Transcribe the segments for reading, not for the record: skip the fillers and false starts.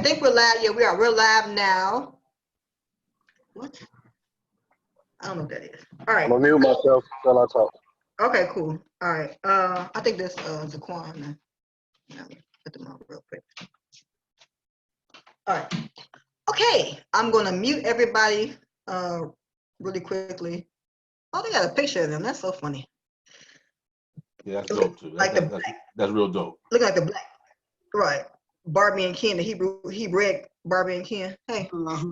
think we're live. Yeah, we are. We're live now. What? I don't know what that is. All right. I'm gonna mute myself while I talk. Okay, cool. All right. I think this Zaquan. Put them on real quick. All right. Okay, I'm gonna mute everybody really quickly. Oh, they got a picture of them. That's so funny. Yeah, that's dope too. Like That's real dope. Looking like the black, right? Barbie and Ken, the Hebrew Barbie and Ken. Hey. Oh,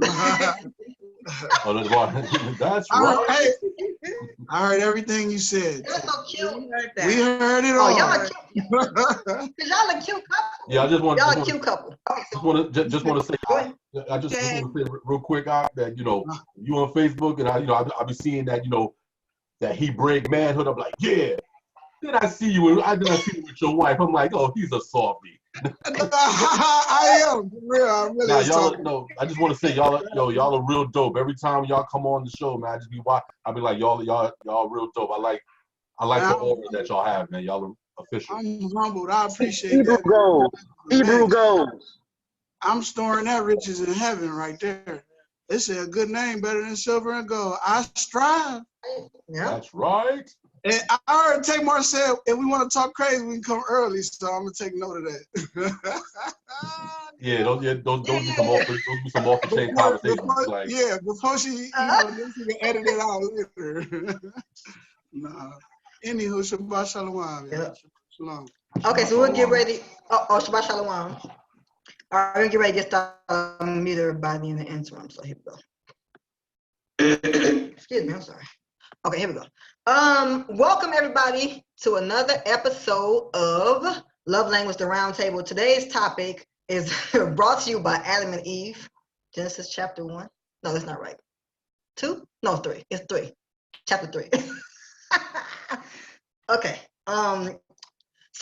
that's right. Hey, I heard everything you said. It was so cute. We heard it Oh, all. y'all are cute. Cause y'all a cute couple. Yeah, y'all a cute couple. Okay, so just want to say, I just want to say real quick that you on Facebook and I be seeing that that Hebraic manhood. I'm like, yeah. Then I see you with your wife. I'm like, oh, he's a softie. I am for real. I really Nah, was y'all talking. no. I just want to say y'all are real dope. Every time y'all come on the show, man, I be like y'all real dope. I like the aura that y'all have, man. Y'all are official. I'm humbled. I appreciate Hebrew that. gold. Hebrew gold. I'm storing that riches in heaven right there. They say a good name better than silver and gold. I strive. yeah. That's right. And I heard Tamar said, if we want to talk crazy, we can come early. So I'm gonna take note of that. Yeah, those be some off the chain conversations. Before she, then she can edit it out later. Nah. Anywho, Shabbat Shalom. Yeah. Shalom. Okay, so we'll get ready. Oh, Shabbat Shalom. All right, we'll get ready to get started. Mute everybody in the interim. So here we go. Excuse me, I'm sorry. Okay, here we go. Welcome everybody to another episode of Love Language the Roundtable. Today's topic is brought to you by Adam and Eve, Genesis chapter 1. No, that's not right. 2? No, 3. It's 3. Chapter 3. Okay. So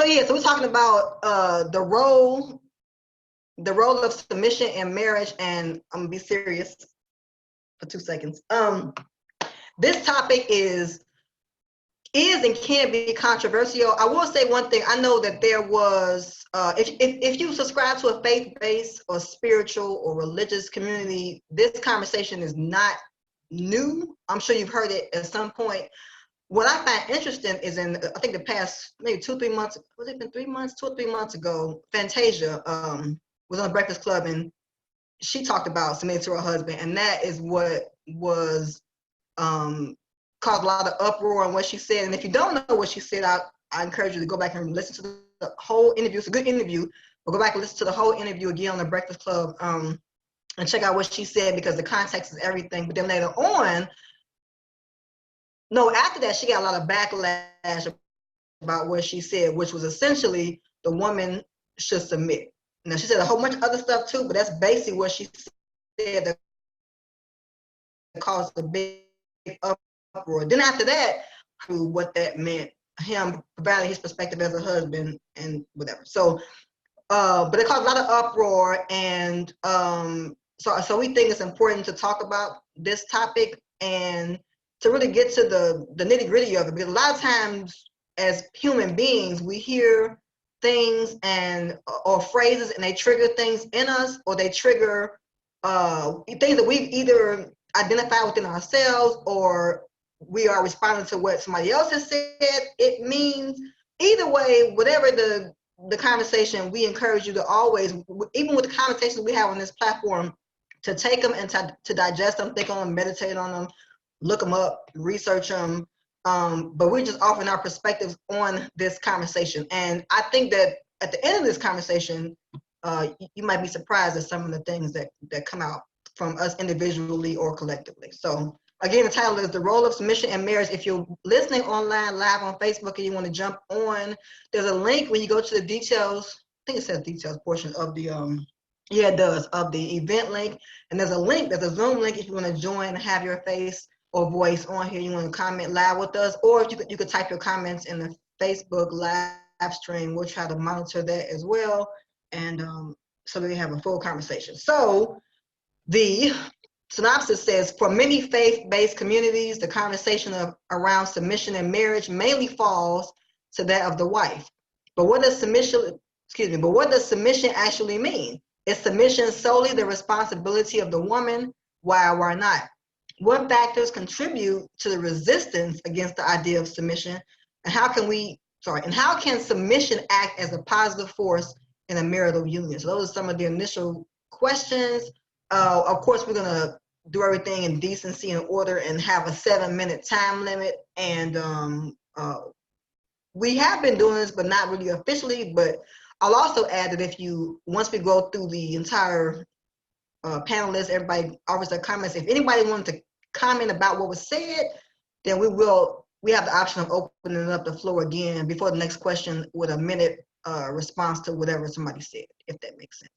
we're talking about the role of submission in marriage, and I'm gonna be serious for 2 seconds. This topic is and can be controversial. I will say one thing. I know that there was, if you subscribe to a faith-based or spiritual or religious community, this conversation is not new. I'm sure you've heard it at some point. What I find interesting is I think the past maybe 2-3 months, was it been 3 months, 2 or 3 months ago, Fantasia was on the Breakfast Club and she talked about submitting to her husband, and that is what was caused a lot of uproar on what she said. And if you don't know what she said, I encourage you to go back and listen to the whole interview. It's a good interview, but go back and listen to the whole interview again on the Breakfast Club and check out what she said, because the context is everything. But then later on, after that, she got a lot of backlash about what she said, which was essentially the woman should submit. Now, she said a whole bunch of other stuff too, but that's basically what she said that caused a big uproar. Then after that, what that meant, him providing his perspective as a husband and whatever. So, but it caused a lot of uproar, and so we think it's important to talk about this topic and to really get to the nitty gritty of it, because a lot of times as human beings, we hear things or phrases and they trigger things in us, or they trigger things that we've either identified within ourselves, or we are responding to what somebody else has said. It means either way, whatever the conversation, we encourage you to always, even with the conversations we have on this platform, to take them and to digest them, think on them, meditate on them, look them up, research them. But we're just offering our perspectives on this conversation. And I think that at the end of this conversation, you might be surprised at some of the things that come out from us individually or collectively. So again, the title is The Role of Submission in Marriage. If you're listening online live on Facebook and you want to jump on, there's a link when you go to the details. I think it says details portion of the, yeah, it does, of the event link. And there's a Zoom link if you want to join and have your face or voice on here. You want to comment live with us, or if you could type your comments in the Facebook live stream. We'll try to monitor that as well. And so that we have a full conversation. So the synopsis says, for many faith-based communities, the conversation around submission in marriage mainly falls to that of the wife. But what does submission actually mean? Is submission solely the responsibility of the woman? Why not? What factors contribute to the resistance against the idea of submission? And how can submission act as a positive force in a marital union? So those are some of the initial questions. Of course, we're gonna do everything in decency and order and have a 7-minute time limit. And we have been doing this, but not really officially. But I'll also add that once we go through the entire panelists, everybody offers their comments. If anybody wanted to comment about what was said, then we have the option of opening up the floor again before the next question with a minute response to whatever somebody said, if that makes sense.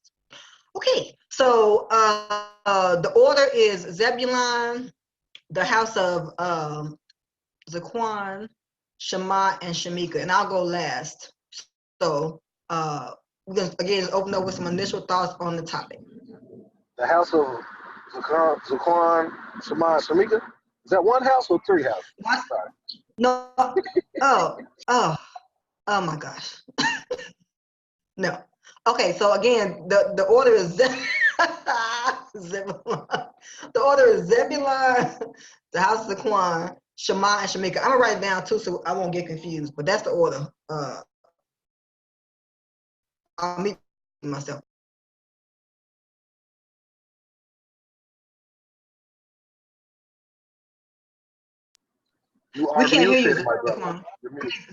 Okay, so the order is Zebulon, the house of Zaquan, Shema, and Shamika, and I'll go last. So we're gonna again just open up with some initial thoughts on the topic. The house of Zaquan, Shema, and Shamika? Is that one house or 3 houses? What? Sorry. No. Oh my gosh. No. Okay, so again, the order is Zebulon. The order is Zebulon, the house of Zaquan, Shema, and Shamika. I'm gonna write it down too, so I won't get confused. But that's the order. I'll meet myself. You We are can't hear you, muted, my brother.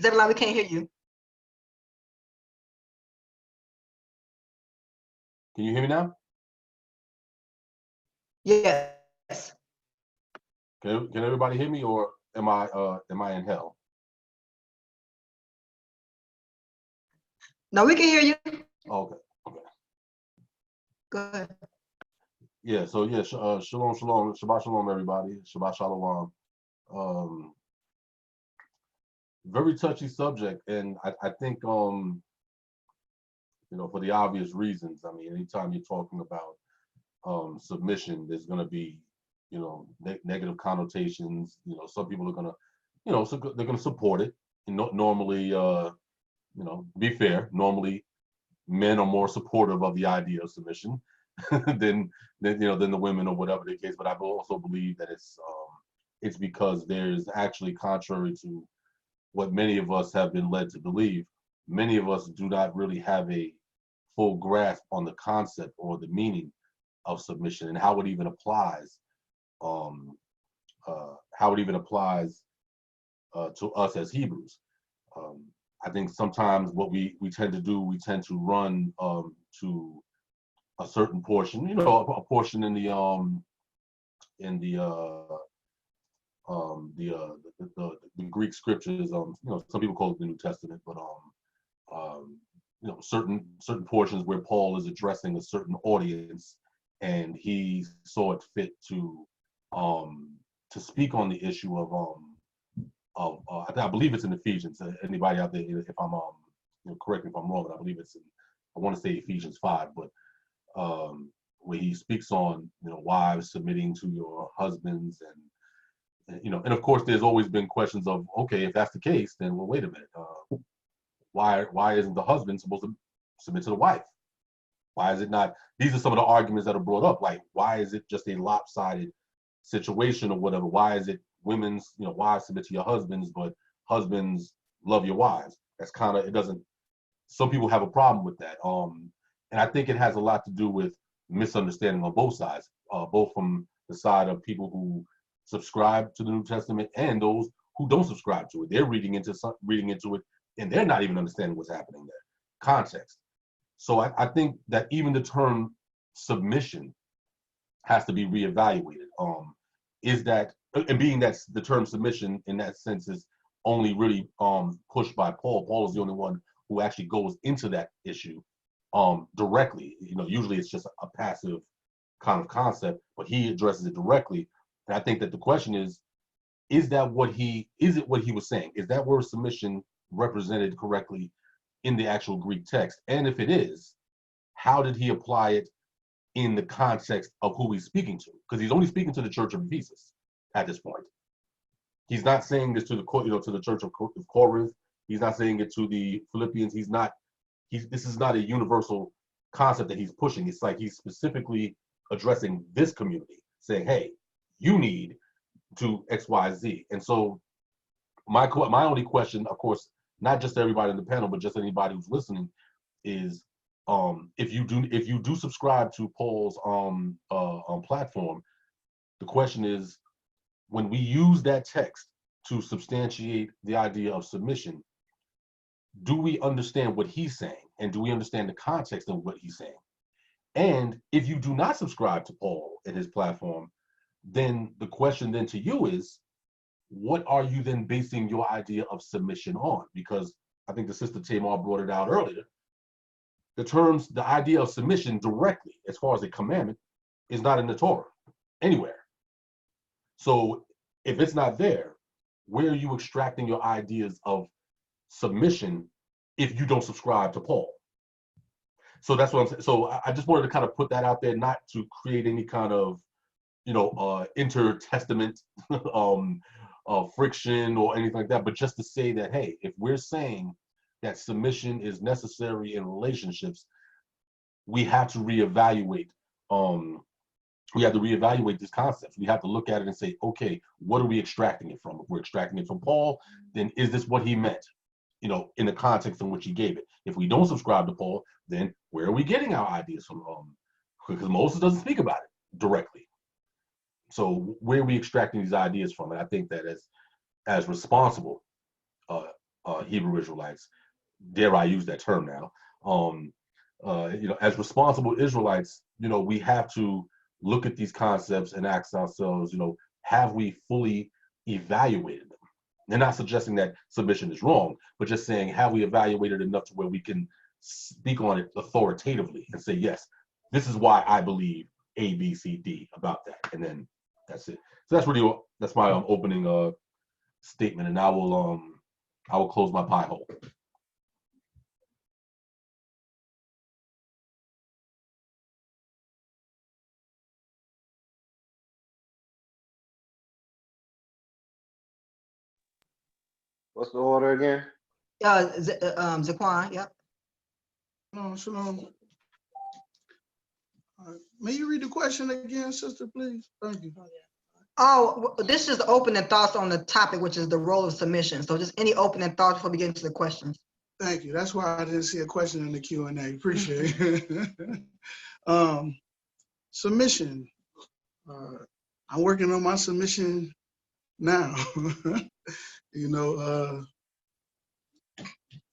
Zebulon. We can't hear you. Can you hear me now? Yes. Can everybody hear me, or am I in hell? No, we can hear you. Okay. Go ahead. Yeah. So yeah. Shalom, shalom, Shabbat shalom, everybody. Shabbat shalom. Very touchy subject, and I think for the obvious reasons. I mean, anytime you're talking about submission, there's going to be negative connotations. Some people are going to so they're going to support it. Normally, be fair. Normally, men are more supportive of the idea of submission than the women or whatever the case. But I also believe that it's because there's actually, contrary to what many of us have been led to believe, many of us do not really have a full grasp on the concept or the meaning of submission and how it even applies to us as Hebrews. I think sometimes what we tend to do, we tend to run to a certain portion, a portion in the Greek scriptures. Some people call it the New Testament, but certain portions where Paul is addressing a certain audience, and he saw it fit to speak on the issue of I believe it's in Ephesians. Anybody out there, if I'm correct me if I'm wrong, but I believe it's I want to say Ephesians 5, but where he speaks on wives submitting to your husbands, and of course there's always been questions of, okay, if that's the case, then well, wait a minute, why isn't the husband supposed to submit to the wife? Why is it not? These are some of the arguments that are brought up. Like, why is it just a lopsided situation or whatever? Why is it women's, wives submit to your husbands, but husbands love your wives? That's kind of, it doesn't, some people have a problem with that. And I think it has a lot to do with misunderstanding on both sides, both from the side of people who subscribe to the New Testament and those who don't subscribe to it. They're reading into it, and they're not even understanding what's happening there. Context. So I think that even the term submission has to be reevaluated. Is that, and being that the term submission in that sense is only really pushed by Paul. Paul is the only one who actually goes into that issue directly. Usually it's just a passive kind of concept, but he addresses it directly. And I think that the question is it what he was saying? Is that word submission represented correctly in the actual Greek text? And if it is, how did he apply it in the context of who he's speaking to? Because he's only speaking to the church of Ephesus at this point. He's not saying this to the church of Corinth. He's not saying it to the Philippians. This is not a universal concept that he's pushing. It's like he's specifically addressing this community, saying, hey, you need to X, Y, Z. And so my only question, of course, not just everybody in the panel, but just anybody who's listening, is if you do subscribe to Paul's platform, the question is, when we use that text to substantiate the idea of submission, do we understand what he's saying? And do we understand the context of what he's saying? And if you do not subscribe to Paul and his platform, then the question then to you is, what are you then basing your idea of submission on? Because I think the sister Tamar brought it out earlier. The idea of submission directly, as far as a commandment, is not in the Torah anywhere. So if it's not there, where are you extracting your ideas of submission if you don't subscribe to Paul? So that's what I'm saying. So I just wanted to kind of put that out there, not to create any kind of, inter-testament friction or anything like that, but just to say that, hey, if we're saying that submission is necessary in relationships, we have to reevaluate. We have to reevaluate these concepts. We have to look at it and say, okay, what are we extracting it from? If we're extracting it from Paul, then is this what he meant? In the context in which he gave it. If we don't subscribe to Paul, then where are we getting our ideas from? Because Moses doesn't speak about it directly. So where are we extracting these ideas from? And I think that as responsible Hebrew Israelites, dare I use that term now, as responsible Israelites, we have to look at these concepts and ask ourselves, have we fully evaluated them? They're not suggesting that submission is wrong, but just saying, have we evaluated enough to where we can speak on it authoritatively and say, yes, this is why I believe A, B, C, D about that. And then that's it. So that's my opening statement, and I will close my pie hole. What's the order again? Zaquan, yep. Shalom. May you read the question again, sister, please? Thank you. Oh, this is the opening thoughts on the topic, which is the role of submission. So just any opening thoughts before we get into the questions. Thank you. That's why I didn't see a question in the Q&A. Appreciate it. Submission. I'm working on my submission now.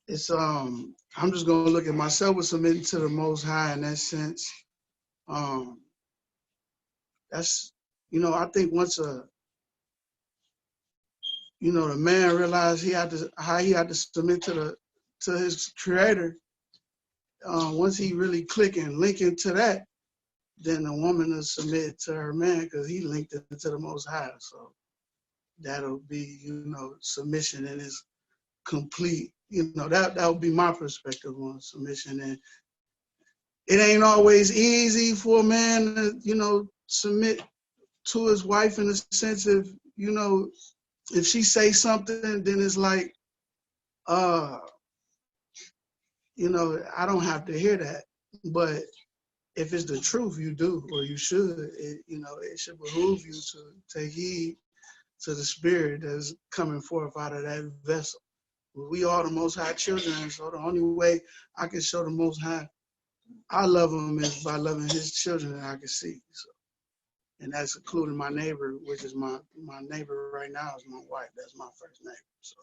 It's I'm just gonna look at myself as submitting to the Most High in that sense. That's I think once the man realized how he had to submit to his Creator. Once he really click and link into that, then the woman will submit to her man because he linked it to the Most High. So that'll be submission in its complete. That would be my perspective on submission. And it ain't always easy for a man to submit to his wife in the sense of, if she say something, then it's like, I don't have to hear that. But if it's the truth, you do, or you should. It should behoove you to take heed to the spirit that's coming forth out of that vessel. We are the Most High children, so the only way I can show the Most High I love him is by loving his children that I can see. So, and that's including my neighbor, which is my neighbor right now is my wife. That's my first neighbor. So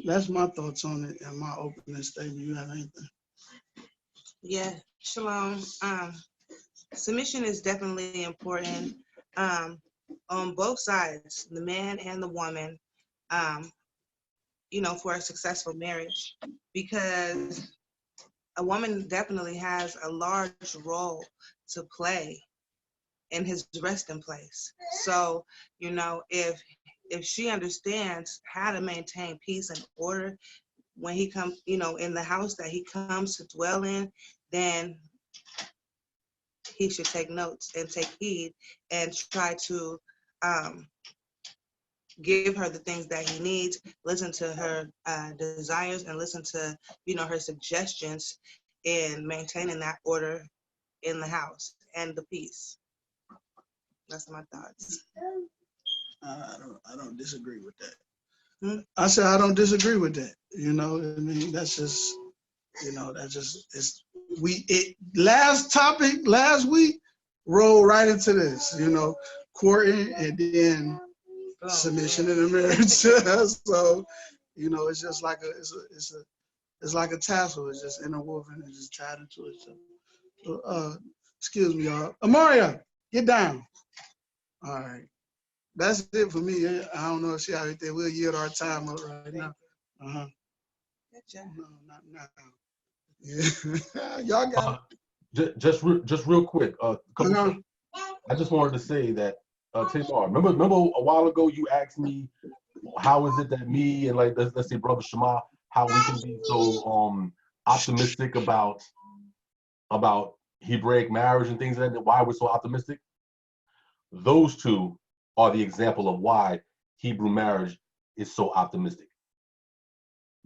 that's my thoughts on it and my opening statement. You have anything? Yeah, shalom. Submission is definitely important on both sides, the man and the woman, for a successful marriage, because a woman definitely has a large role to play in his resting place. So, if she understands how to maintain peace and order when he comes, in the house that he comes to dwell in, then he should take notes and take heed and try to give her the things that he needs, listen to her desires, and listen to, her suggestions, in maintaining that order in the house and the peace. That's my thoughts. I don't disagree with that. Hmm? I said I don't disagree with that. You know, I mean, that's just, you know, that's just last week rolled right into this, you know, courting and then submission in the marriage. So, you know, it's just like it's like a tassel. It's just interwoven and just tied into each other. So, excuse me, y'all. Amaria, get down. All right. That's it for me. I don't know if she have anything. We'll yield our time up right now. Uh-huh. Good job. No, not now. Yeah. Y'all got Just real quick, couple Uh-huh. things. I just wanted to say that Tamar, remember a while ago you asked me how is it that me and like let's say brother Shema, how we can be so optimistic about Hebraic marriage and things like that, why we're so optimistic? Those two are the example of why Hebrew marriage is so optimistic.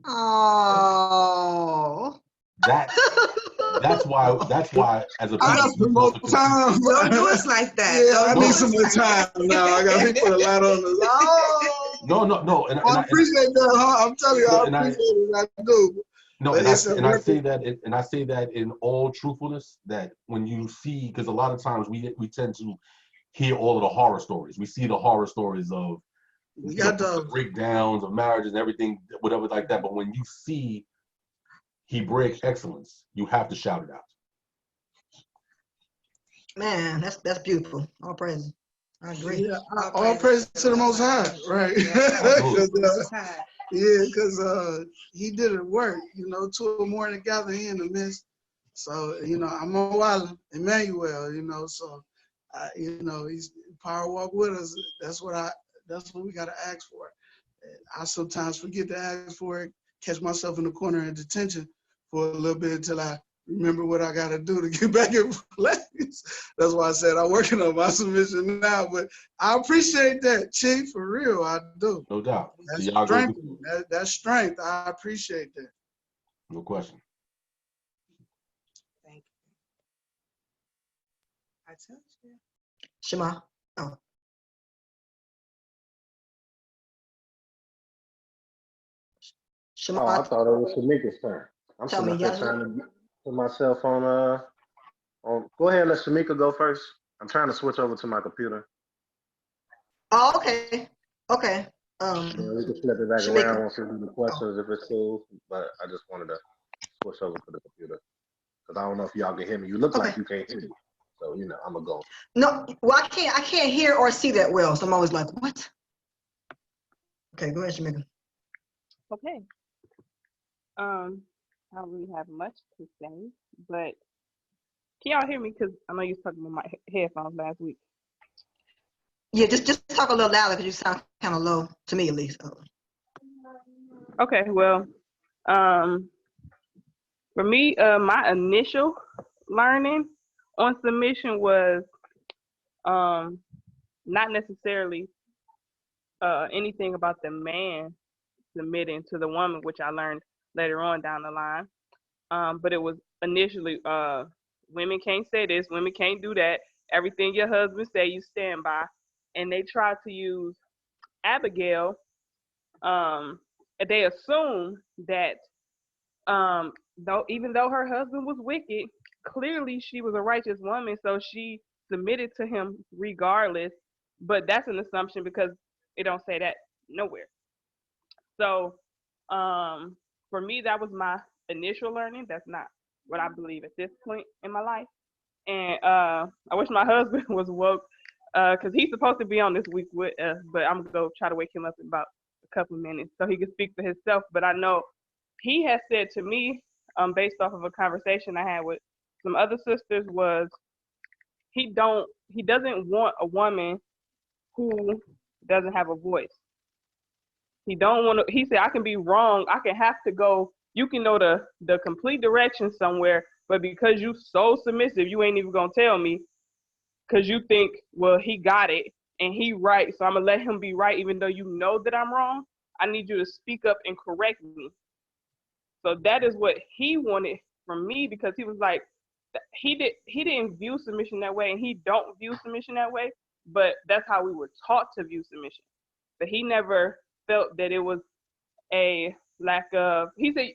Oh. That's why as a I got some more time. Don't do us like that. Yeah, I Don't do need us some more like time that. now. I got to put a lot on this. Oh, no, and I appreciate that, huh? I'm telling you, I appreciate it. I do. No, But and I say that in all truthfulness, that when you see, because a lot of times we tend to hear all of the horror stories. We see the horror stories of we got the breakdowns of marriages and everything, whatever like that. But when you see Hebraic excellence, you have to shout it out. Man, that's beautiful. All praise. I agree. Yeah, all praise to the Most High, right? Yeah. Because he did it work. You know, two or more together, he in the midst. So, you know, I'm on Walla, Emmanuel, you know, so, you know, he's power walk with us. That's what we got to ask for. I sometimes forget to ask for it, catch myself in the corner in detention for a little bit until I remember what I got to do to get back in place. That's why I said I'm working on my submission now, but I appreciate that, Chief, for real, I do. No doubt. That's So strength. That's strength. I appreciate that. No question. Thank you. I told you. Shema. Oh. Shema. Oh, I thought it was Shamika's turn. I'm Tell sitting me, up here trying to put myself on. Go ahead, let Shamika go first. I'm trying to switch over to my computer. Oh, okay. Okay. We can flip it back Shamika. around once we do the questions if it's cool. But I just wanted to switch over to the computer because I don't know if y'all can hear me. You look like you can't hear me, so you know I'm gonna go. No, well, I can't hear or see that well, so I'm always like, what? Okay, go ahead, Shamika. Okay. I don't really have much to say, but can y'all hear me? Because I know you was talking about my headphones last week. Yeah, just talk a little louder because you sound kind of low to me, at least. Okay, well, for me, my initial learning on submission was not necessarily anything about the man submitting to the woman, which I learned later on down the line. But it was initially women can't say this, women can't do that. Everything your husband say, you stand by. And they try to use Abigail. They assume that even though her husband was wicked, clearly she was a righteous woman, so she submitted to him regardless. But that's an assumption because it don't say that nowhere. So for me, that was my initial learning. That's not what I believe at this point in my life. And I wish my husband was woke because he's supposed to be on this week with us, but I'm going to go try to wake him up in about a couple of minutes so he can speak for himself. But I know he has said to me, based off of a conversation I had with some other sisters, was he doesn't want a woman who doesn't have a voice. He don't want to. He said, I can be wrong. I can have to go. You can know the complete direction somewhere, but because you so submissive, you ain't even gonna tell me, because you think, well, he got it and he right, so I'm gonna let him be right, even though you know that I'm wrong. I need you to speak up and correct me. So that is what he wanted from me because he was like, he didn't view submission that way, and he don't view submission that way. But that's how we were taught to view submission. But he never felt that it was a lack of. He said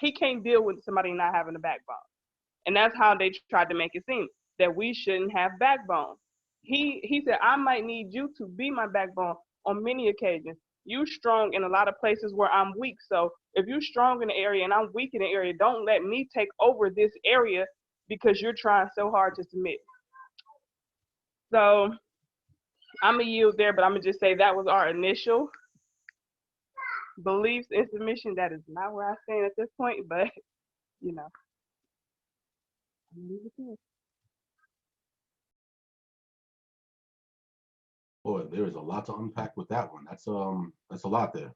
he can't deal with somebody not having a backbone, and that's how they tried to make it seem that we shouldn't have backbone. He said I might need you to be my backbone on many occasions. You strong in a lot of places where I'm weak. So if you're strong in the area and I'm weak in the area, don't let me take over this area because you're trying so hard to submit. So I'm gonna yield there, but I'm gonna just say that was our initial beliefs in submission. That is not where I stand at this point, but you know, I'm gonna leave it there. Boy, there is a lot to unpack with that one. That's a lot there.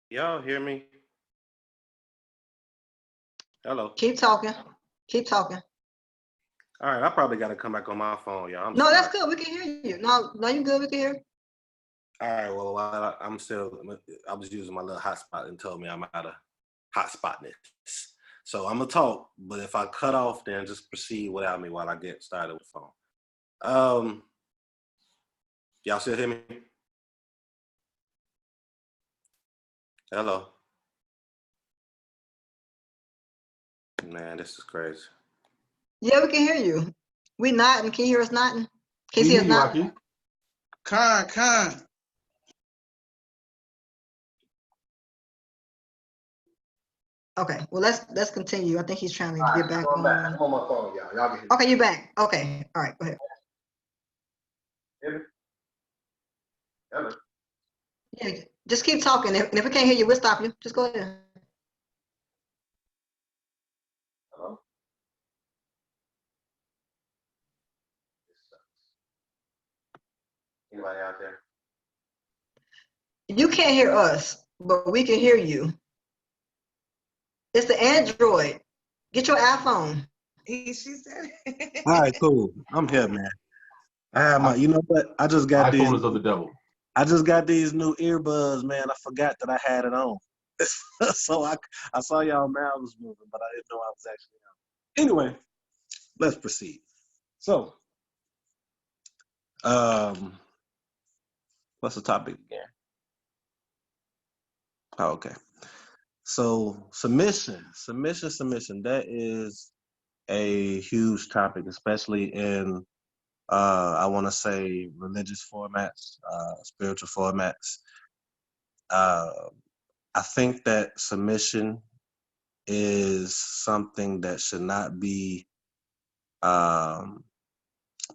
Y'all hear me? Hello. Keep talking. Keep talking. All right, I probably got to come back on my phone, y'all. No, that's good. We can hear you. No, you good. We can hear. All right, well, I was using my little hotspot and told me I'm out of hotspotness. So I'm going to talk, but if I cut off, then just proceed without me while I get started with the phone. Y'all still hear me? Hello? Man, this is crazy. Yeah, we can hear you. We nodding. Can you hear us nodding? Can you see us you, nodding? Rocky. Con. Okay. Well, let's continue. I think he's trying to All get right, back I'm back. on. I'm on my phone, y'all. Y'all can hear me. Okay, you're back. Okay. All right. Go ahead. Hear me? Hello? Yeah, just keep talking. And if we can't hear you, we'll stop you. Just go ahead. Hello? This sucks. Anybody out there? You can't hear us, but we can hear you. It's the Android. Get your iPhone. She said. All right, cool. I'm here, man. I have my, you know what? I just got these. iPhone is of the devil. I just got these new earbuds, man. I forgot that I had it on. So I saw y'all mouths moving, but I didn't know I was actually on. Anyway, let's proceed. So, what's the topic again? Oh, okay. So submission. That is a huge topic, especially in I want to say religious formats, spiritual formats. I think that submission is something that should not be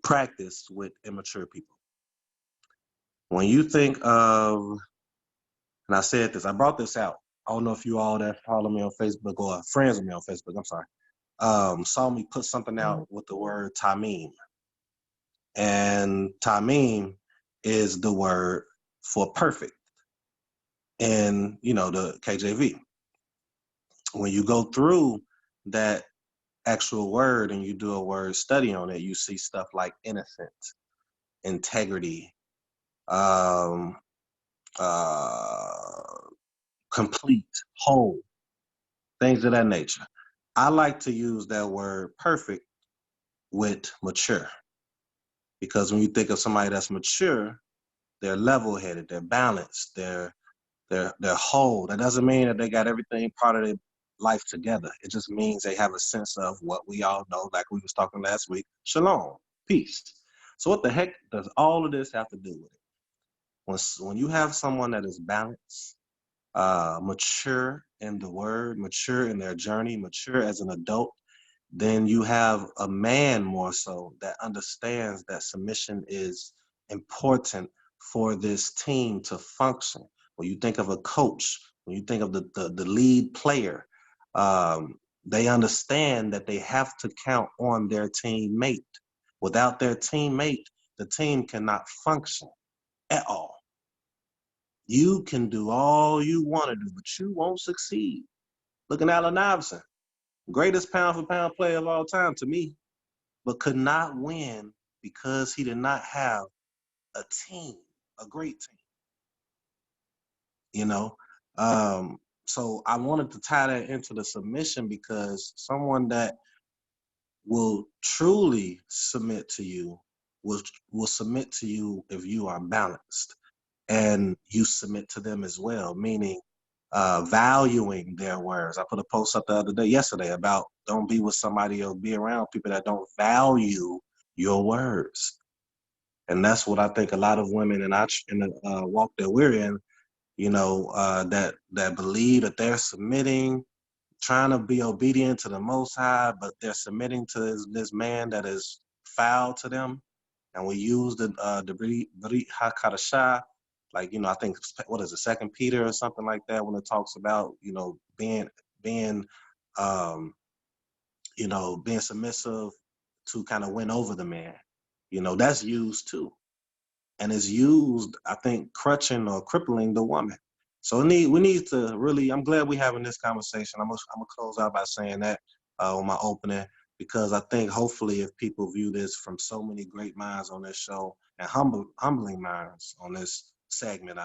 practiced with immature people. When you think of, and I said this, I brought this out. I don't know if you all that follow me on Facebook or friends with me on Facebook, I'm sorry, saw me put something out with the word tamim. And tamim is the word for perfect in, the KJV. When you go through that actual word and you do a word study on it, you see stuff like innocent, integrity, complete, whole, things of that nature. I like to use that word perfect with mature, because when you think of somebody that's mature, they're level-headed, they're balanced, they're whole. That doesn't mean that they got everything part of their life together. It just means they have a sense of what we all know, like we was talking last week, shalom, peace. So what the heck does all of this have to do with it? When you have someone that is balanced, mature in the word, mature in their journey, mature as an adult, then you have a man more so that understands that submission is important for this team to function. When you think of a coach, when you think of the lead player, they understand that they have to count on their teammate. Without their teammate, the team cannot function at all. You can do all you want to do, but you won't succeed. Look at Allen Iverson, greatest pound-for-pound player of all time to me, but could not win because he did not have a team, a great team. So I wanted to tie that into the submission because someone that will truly submit to you will submit to you if you are balanced and you submit to them as well, meaning valuing their words. I put a post up yesterday about don't be with somebody or be around people that don't value your words. And that's what I think a lot of women in the walk that we're in, that believe that they're submitting, trying to be obedient to the Most High, but they're submitting to this man that is foul to them. And we use the Brit HaKadashah, like, I think, what is it, 2 Peter or something like that, when it talks about, being submissive to kind of win over the man. That's used too. And is used, I think, crutching or crippling the woman. So we need to really, I'm glad we're having this conversation. I'm gonna close out by saying that on my opening, because I think hopefully if people view this from so many great minds on this show and humbling minds on this segment,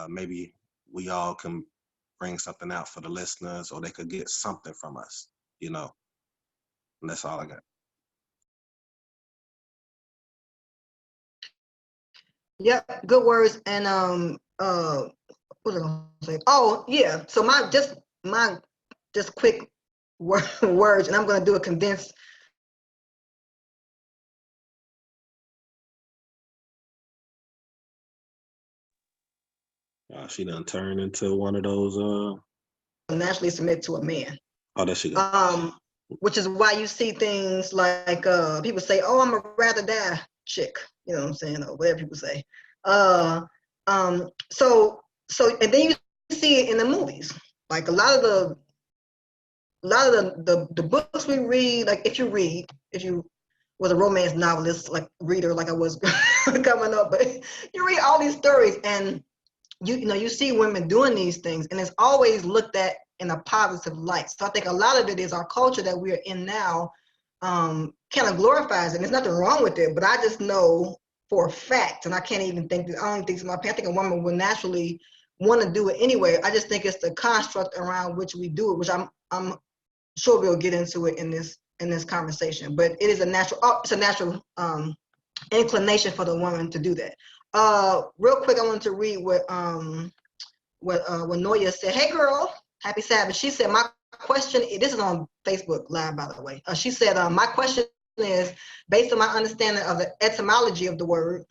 maybe we all can bring something out for the listeners, or they could get something from us, And that's all I got. Yep, good words. And what was I gonna say? Oh yeah. So my quick words, and I'm gonna do a condensed. She done turned into one of those. Naturally submit to a man. Oh, there she goes. Which is why you see things like people say, "Oh, I'm a rather die chick," you know what I'm saying, or whatever people say. So and then you see it in the movies. Like a lot of the books we read, like if you was a romance novelist, like reader, like I was coming up, but you read all these stories and you see women doing these things, and it's always looked at in a positive light. So I think a lot of it is our culture that we're in now kind of glorifies it. And there's nothing wrong with it, but I just know for a fact, and I can't even think, I don't think it's my opinion, I think a woman will naturally want to do it anyway. I just think it's the construct around which we do it, which I'm sure we'll get into it in this conversation. But it is a natural inclination for the woman to do that. Real quick, I wanted to read what Noya said. Hey girl, happy Sabbath. She said, my question, this is on Facebook Live, by the way. She said, my question is, based on my understanding of the etymology of the word.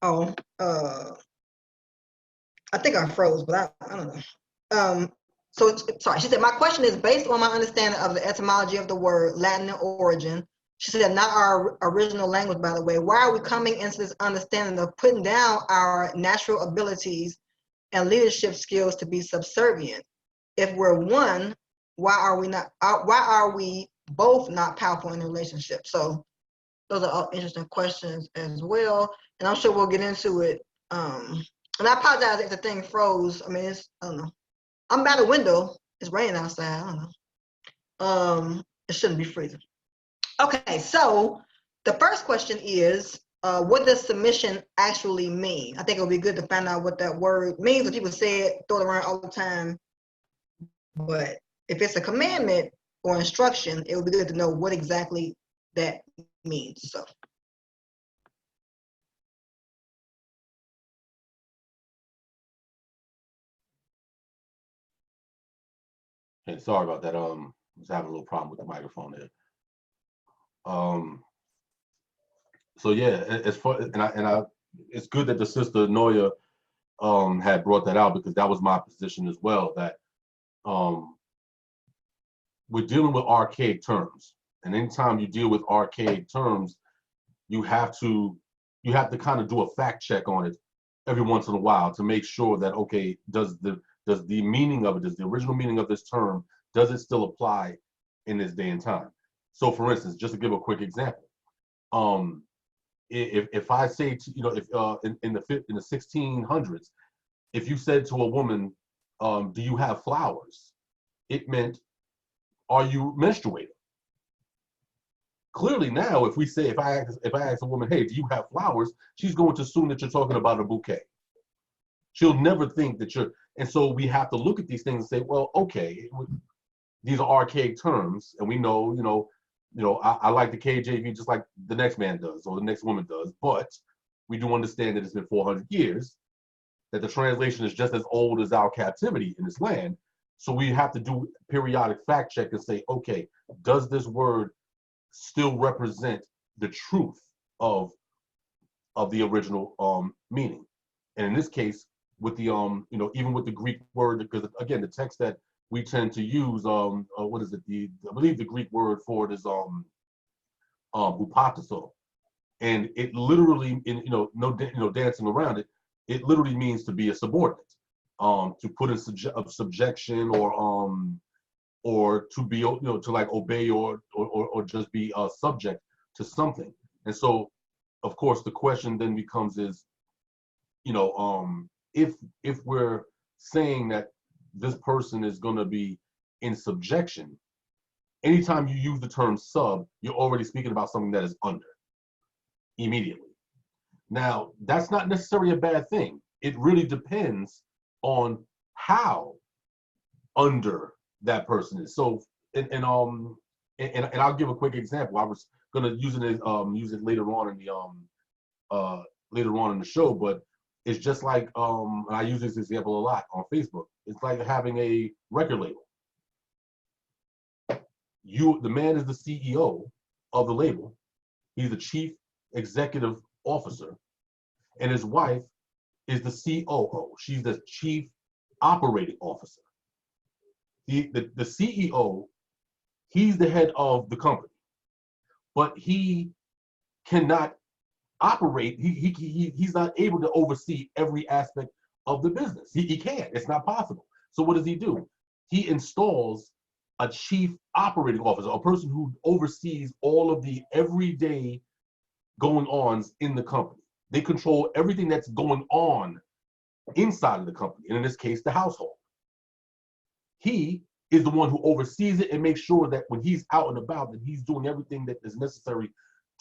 I think I froze, but I don't know. Sorry, she said, my question is based on my understanding of the etymology of the word, Latin origin. She said, not our original language, by the way. Why are we coming into this understanding of putting down our natural abilities and leadership skills to be subservient? If we're one, why are we both not powerful in a relationship? So those are all interesting questions as well. And I'm sure we'll get into it. And I apologize if the thing froze. I mean, I don't know. I'm by the window. It's raining outside. I don't know. It shouldn't be freezing. Okay, so the first question is, what does submission actually mean? I think it would be good to find out what that word means. People say it, throw it around all the time. But if it's a commandment or instruction, it would be good to know what exactly that means. So. And sorry about that. I was having a little problem with the microphone there. So yeah, as far and it's good that the sister Noya had brought that out, because that was my position as well. That we're dealing with archaic terms, and anytime you deal with archaic terms, you have to kind of do a fact check on it every once in a while to make sure that, okay, does the meaning of it, does the original meaning of this term, does it still apply in this day and time? So for instance, just to give a quick example, if I say to, if in the 1600s, if you said to a woman, do you have flowers, it meant, are you menstruating? Clearly now, if I ask a woman, hey, do you have flowers, she's going to assume that you're talking about a bouquet. She'll never think that you're, and so we have to look at these things and say, well, okay, these are archaic terms, and we know, I like the KJV just like the next man does or the next woman does, but we do understand that it's been 400 years, that the translation is just as old as our captivity in this land. So we have to do periodic fact check and say, okay, does this word still represent the truth of the original meaning? And in this case, with the even with the Greek word, because again, the text that we tend to use, what is it? I believe the Greek word for it is hupateso, and it literally, no dancing around it. It literally means to be a subordinate, to put in subjection, or to be, to like obey or just be subject to something. And so, of course, the question then becomes is, if we're saying that this person is going to be in subjection, anytime you use the term sub, you're already speaking about something that is under immediately. Now, that's not necessarily a bad thing. It really depends on how under that person is. So, and I'll give a quick example. I was gonna use it later on in the show, but it's just like and I use this example a lot on Facebook. It's like having a record label. The man is the CEO of the label. He's the chief executive officer, and his wife is the COO. She's the chief operating officer. The CEO, he's the head of the company, but he cannot operate. He's not able to oversee every aspect of the business. He can't. It's not possible. So what does he do? He installs a chief operating officer, a person who oversees all of the everyday going-ons in the company. They control everything that's going on inside of the company, and in this case, the household. He is the one who oversees it and makes sure that when he's out and about, that he's doing everything that is necessary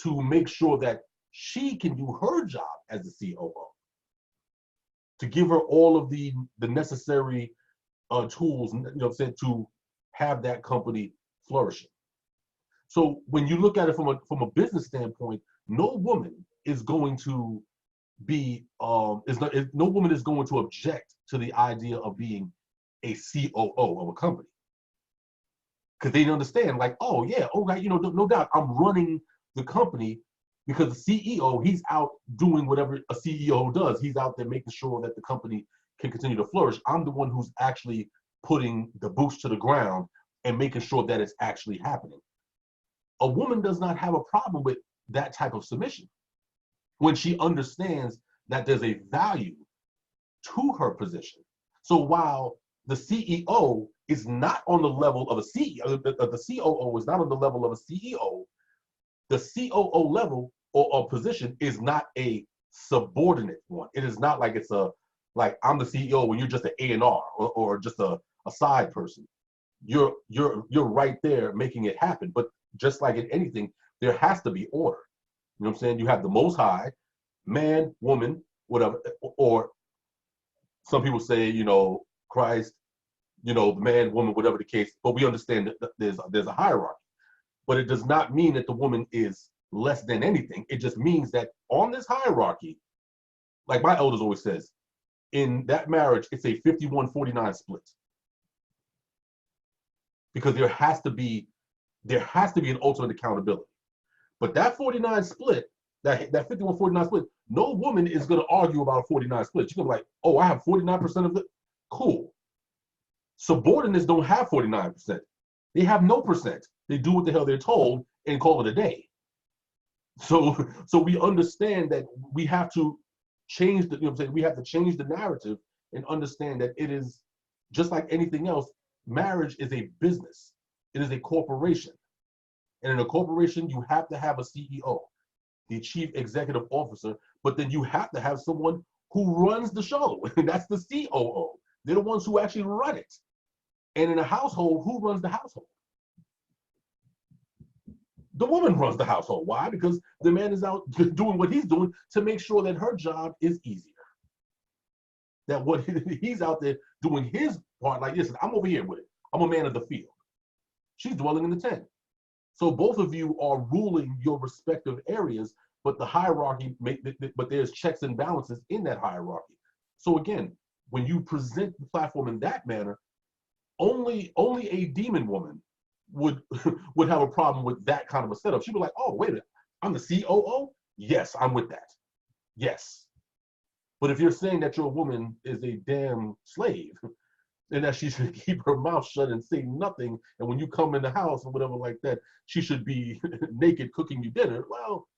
to make sure that she can do her job as the COO, to give her all of the necessary tools, to have that company flourishing. So when you look at it from a business standpoint, no woman is going to be no woman is going to object to the idea of being a COO of a company, because they understand, like, oh yeah, okay, no doubt, I'm running the company, because the CEO, he's out doing whatever a CEO does. He's out there making sure that the company can continue to flourish. I'm the one who's actually putting the boots to the ground and making sure that it's actually happening. A woman does not have a problem with that type of submission when she understands that there's a value to her position. So while the CEO is not on the level of a CEO, the COO is not on the level of a CEO, the COO level or position is not a subordinate one. It is not like like I'm the CEO when you're just an A&R or just a side person. You're right there making it happen. But just like in anything, there has to be order. You know what I'm saying? You have the Most High, man, woman, whatever, or some people say, Christ, the man, woman, whatever the case. But we understand that there's a hierarchy. But it does not mean that the woman is less than anything. It just means that on this hierarchy, like my elders always says, in that marriage, it's a 51-49 split. Because there has to be an ultimate accountability. But that 49 split, that 51-49 split, no woman is going to argue about a 49 split. She's going to be like, oh, I have 49% of it. Cool. Subordinates don't have 49%. They have no percent. They do what the hell they're told and call it a day. So we understand that we have to change we have to change the narrative and understand that it is just like anything else. Marriage is a business. It is a corporation. And in a corporation, you have to have a CEO, the chief executive officer, but then you have to have someone who runs the show. And that's the COO. They're the ones who actually run it. And in a household, who runs the household? The woman runs the household. Why? Because the man is out doing what he's doing to make sure that her job is easier. that what he's out there doing his part. Like, listen, I'm over here with it. I'm a man of the field. She's dwelling in the tent. So both of you are ruling your respective areas, but the hierarchy, but there's checks and balances in that hierarchy. So again, when you present the platform in that manner, only a demon woman would would have a problem with that kind of a setup. She'd be like, oh, wait a minute, I'm the COO? Yes, I'm with that. Yes. But if you're saying that your woman is a damn slave, and that she should keep her mouth shut and say nothing, and when you come in the house or whatever like that, she should be naked cooking you dinner, well,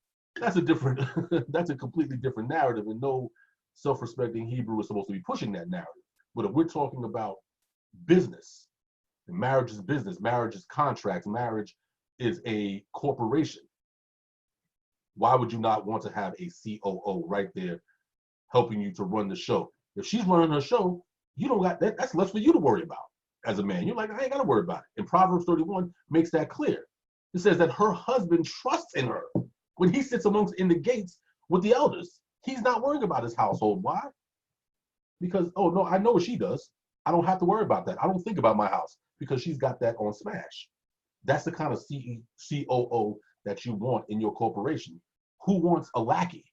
that's a different, that's a completely different narrative, and no self-respecting Hebrew is supposed to be pushing that narrative. But if we're talking about business, and marriage is business, marriage is contracts, marriage is a corporation, why would you not want to have a COO right there helping you to run the show? If she's running her show, you don't got that. That's less for you to worry about as a man. You're like, I ain't got to worry about it. And Proverbs 31 makes that clear. It says that her husband trusts in her when he sits amongst in the gates with the elders. He's not worrying about his household. Why? Because, oh no, I know what she does. I don't have to worry about that. I don't think about my house because she's got that on smash. That's the kind of COO that you want in your corporation. Who wants a lackey?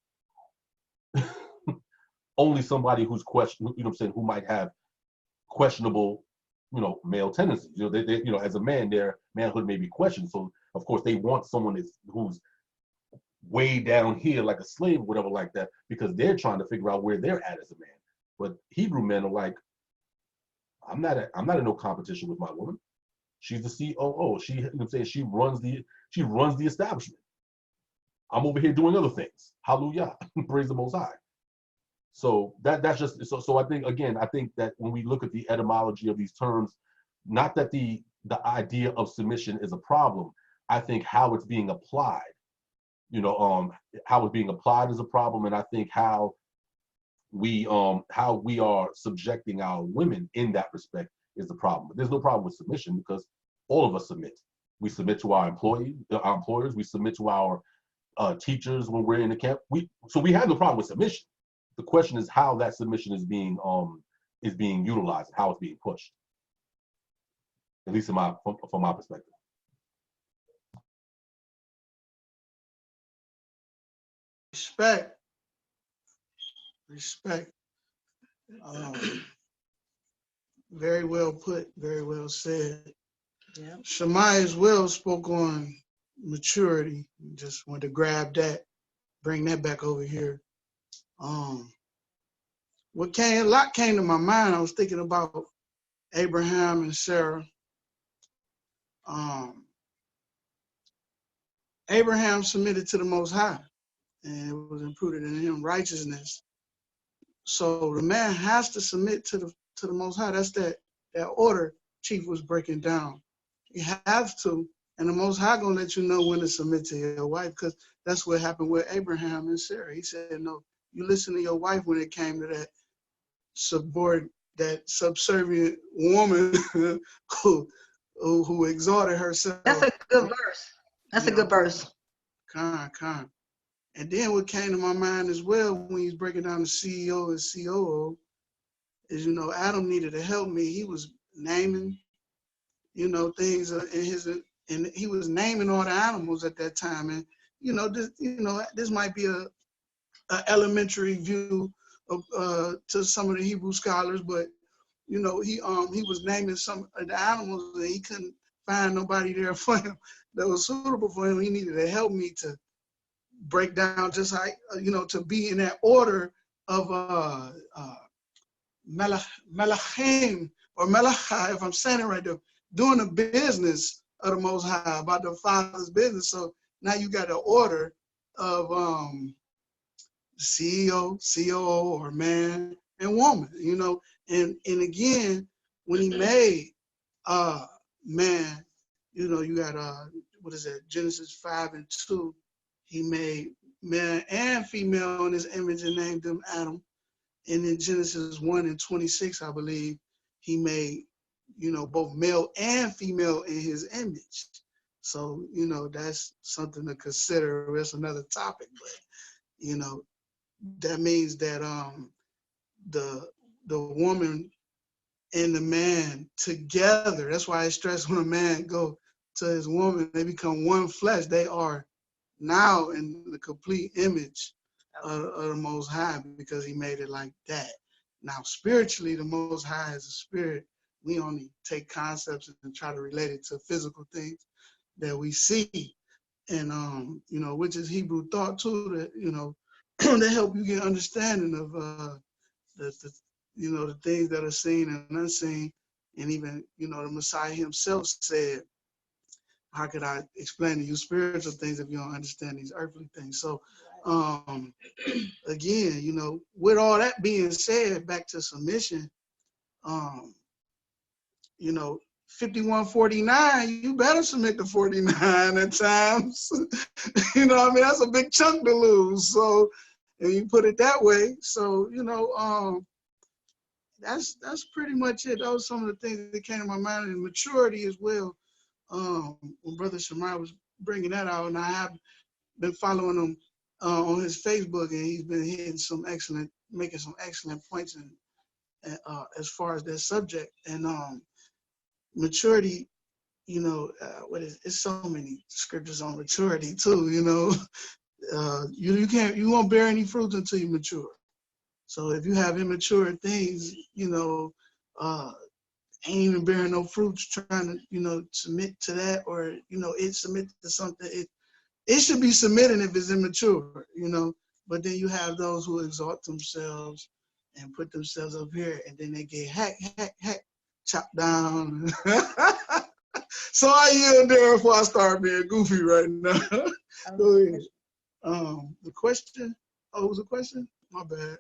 Only somebody who's questionable, you know what I'm saying, who might have questionable, male tendencies. They as a man, their manhood may be questioned. So of course they want someone who's way down here like a slave or whatever like that, because they're trying to figure out where they're at as a man. But Hebrew men are like, I'm not in no competition with my woman. She's the COO. She runs the establishment. I'm over here doing other things. Hallelujah. Praise the Most High. So that's just so I think that when we look at the etymology of these terms, not that the idea of submission is a problem. I think how it's being applied, how it's being applied is a problem, and I think how we are subjecting our women in that respect is the problem. But there's no problem with submission because all of us submit. We submit to our employers. We submit to our teachers when we're in the camp. So we have no problem with submission. The question is how that submission is being utilized, how it's being pushed. At least from my perspective. Respect. Very well put, very well said. Yeah. Shammai as well spoke on maturity. Just wanted to grab that, bring that back over here. A lot came to my mind. I was thinking about Abraham and Sarah. Abraham submitted to the Most High, and it was imputed in him righteousness. So the man has to submit to the Most High. That's that order Chief was breaking down. You have to, and the Most High gonna let you know when to submit to your wife, because that's what happened with Abraham and Sarah. He said, no, you listen to your wife when it came to that subservient woman who exalted herself. That's a good verse. That's a good verse. Con. And then what came to my mind as well when he's breaking down the CEO and COO is, Adam needed to help me. He was naming, things and he was naming all the animals at that time. And, this might be a elementary view of, to some of the Hebrew scholars, but, he was naming some of the animals and he couldn't find nobody there for him that was suitable for him. He needed to help me to break down just how, to be in that order of Melachim or Melachai, if I'm saying it right there, doing the business of the Most High, about the Father's business. So now you got the order of CEO, COO, or man and woman, and again, when he made man, you got what is that, Genesis 5:2, he made man and female in his image and named them Adam. And in Genesis 1:26, I believe, he made, both male and female in his image. So, that's something to consider. That's another topic, but, that means that the woman and the man together. That's why I stress when a man go to his woman, they become one flesh. They are now in the complete image of the Most High because he made it like that. Now, spiritually, the Most High is a spirit. We only take concepts and try to relate it to physical things that we see. And, you know, which is Hebrew thought too, that, you know, to help you get understanding of the you know, the things that are seen and unseen. And even, you know, the Messiah himself said, how could I explain to you spiritual things if you don't understand these earthly things? So, again, you know, with all that being said, back to submission, you know, 51-49, you better submit to 49 at times. You know what I mean? That's a big chunk to lose. So, and you put it that way. So, you know, that's pretty much it. Those are some of the things that came to my mind, and maturity as well. When Brother Shamar was bringing that out, and I have been following him on his Facebook, and he's been making some excellent points as far as that subject. And maturity, you know, it's so many scriptures on maturity too, you know. You won't bear any fruit until you mature. So if you have immature things, you know, ain't even bearing no fruits, trying to, you know, submit to that, or, you know, it submit to something, it should be submitting if it's immature, you know. But then you have those who exalt themselves and put themselves up here, and then they get hack, chopped down. So I yield there before I start being goofy right now. Go ahead. The question? Oh, it was a question? My bad.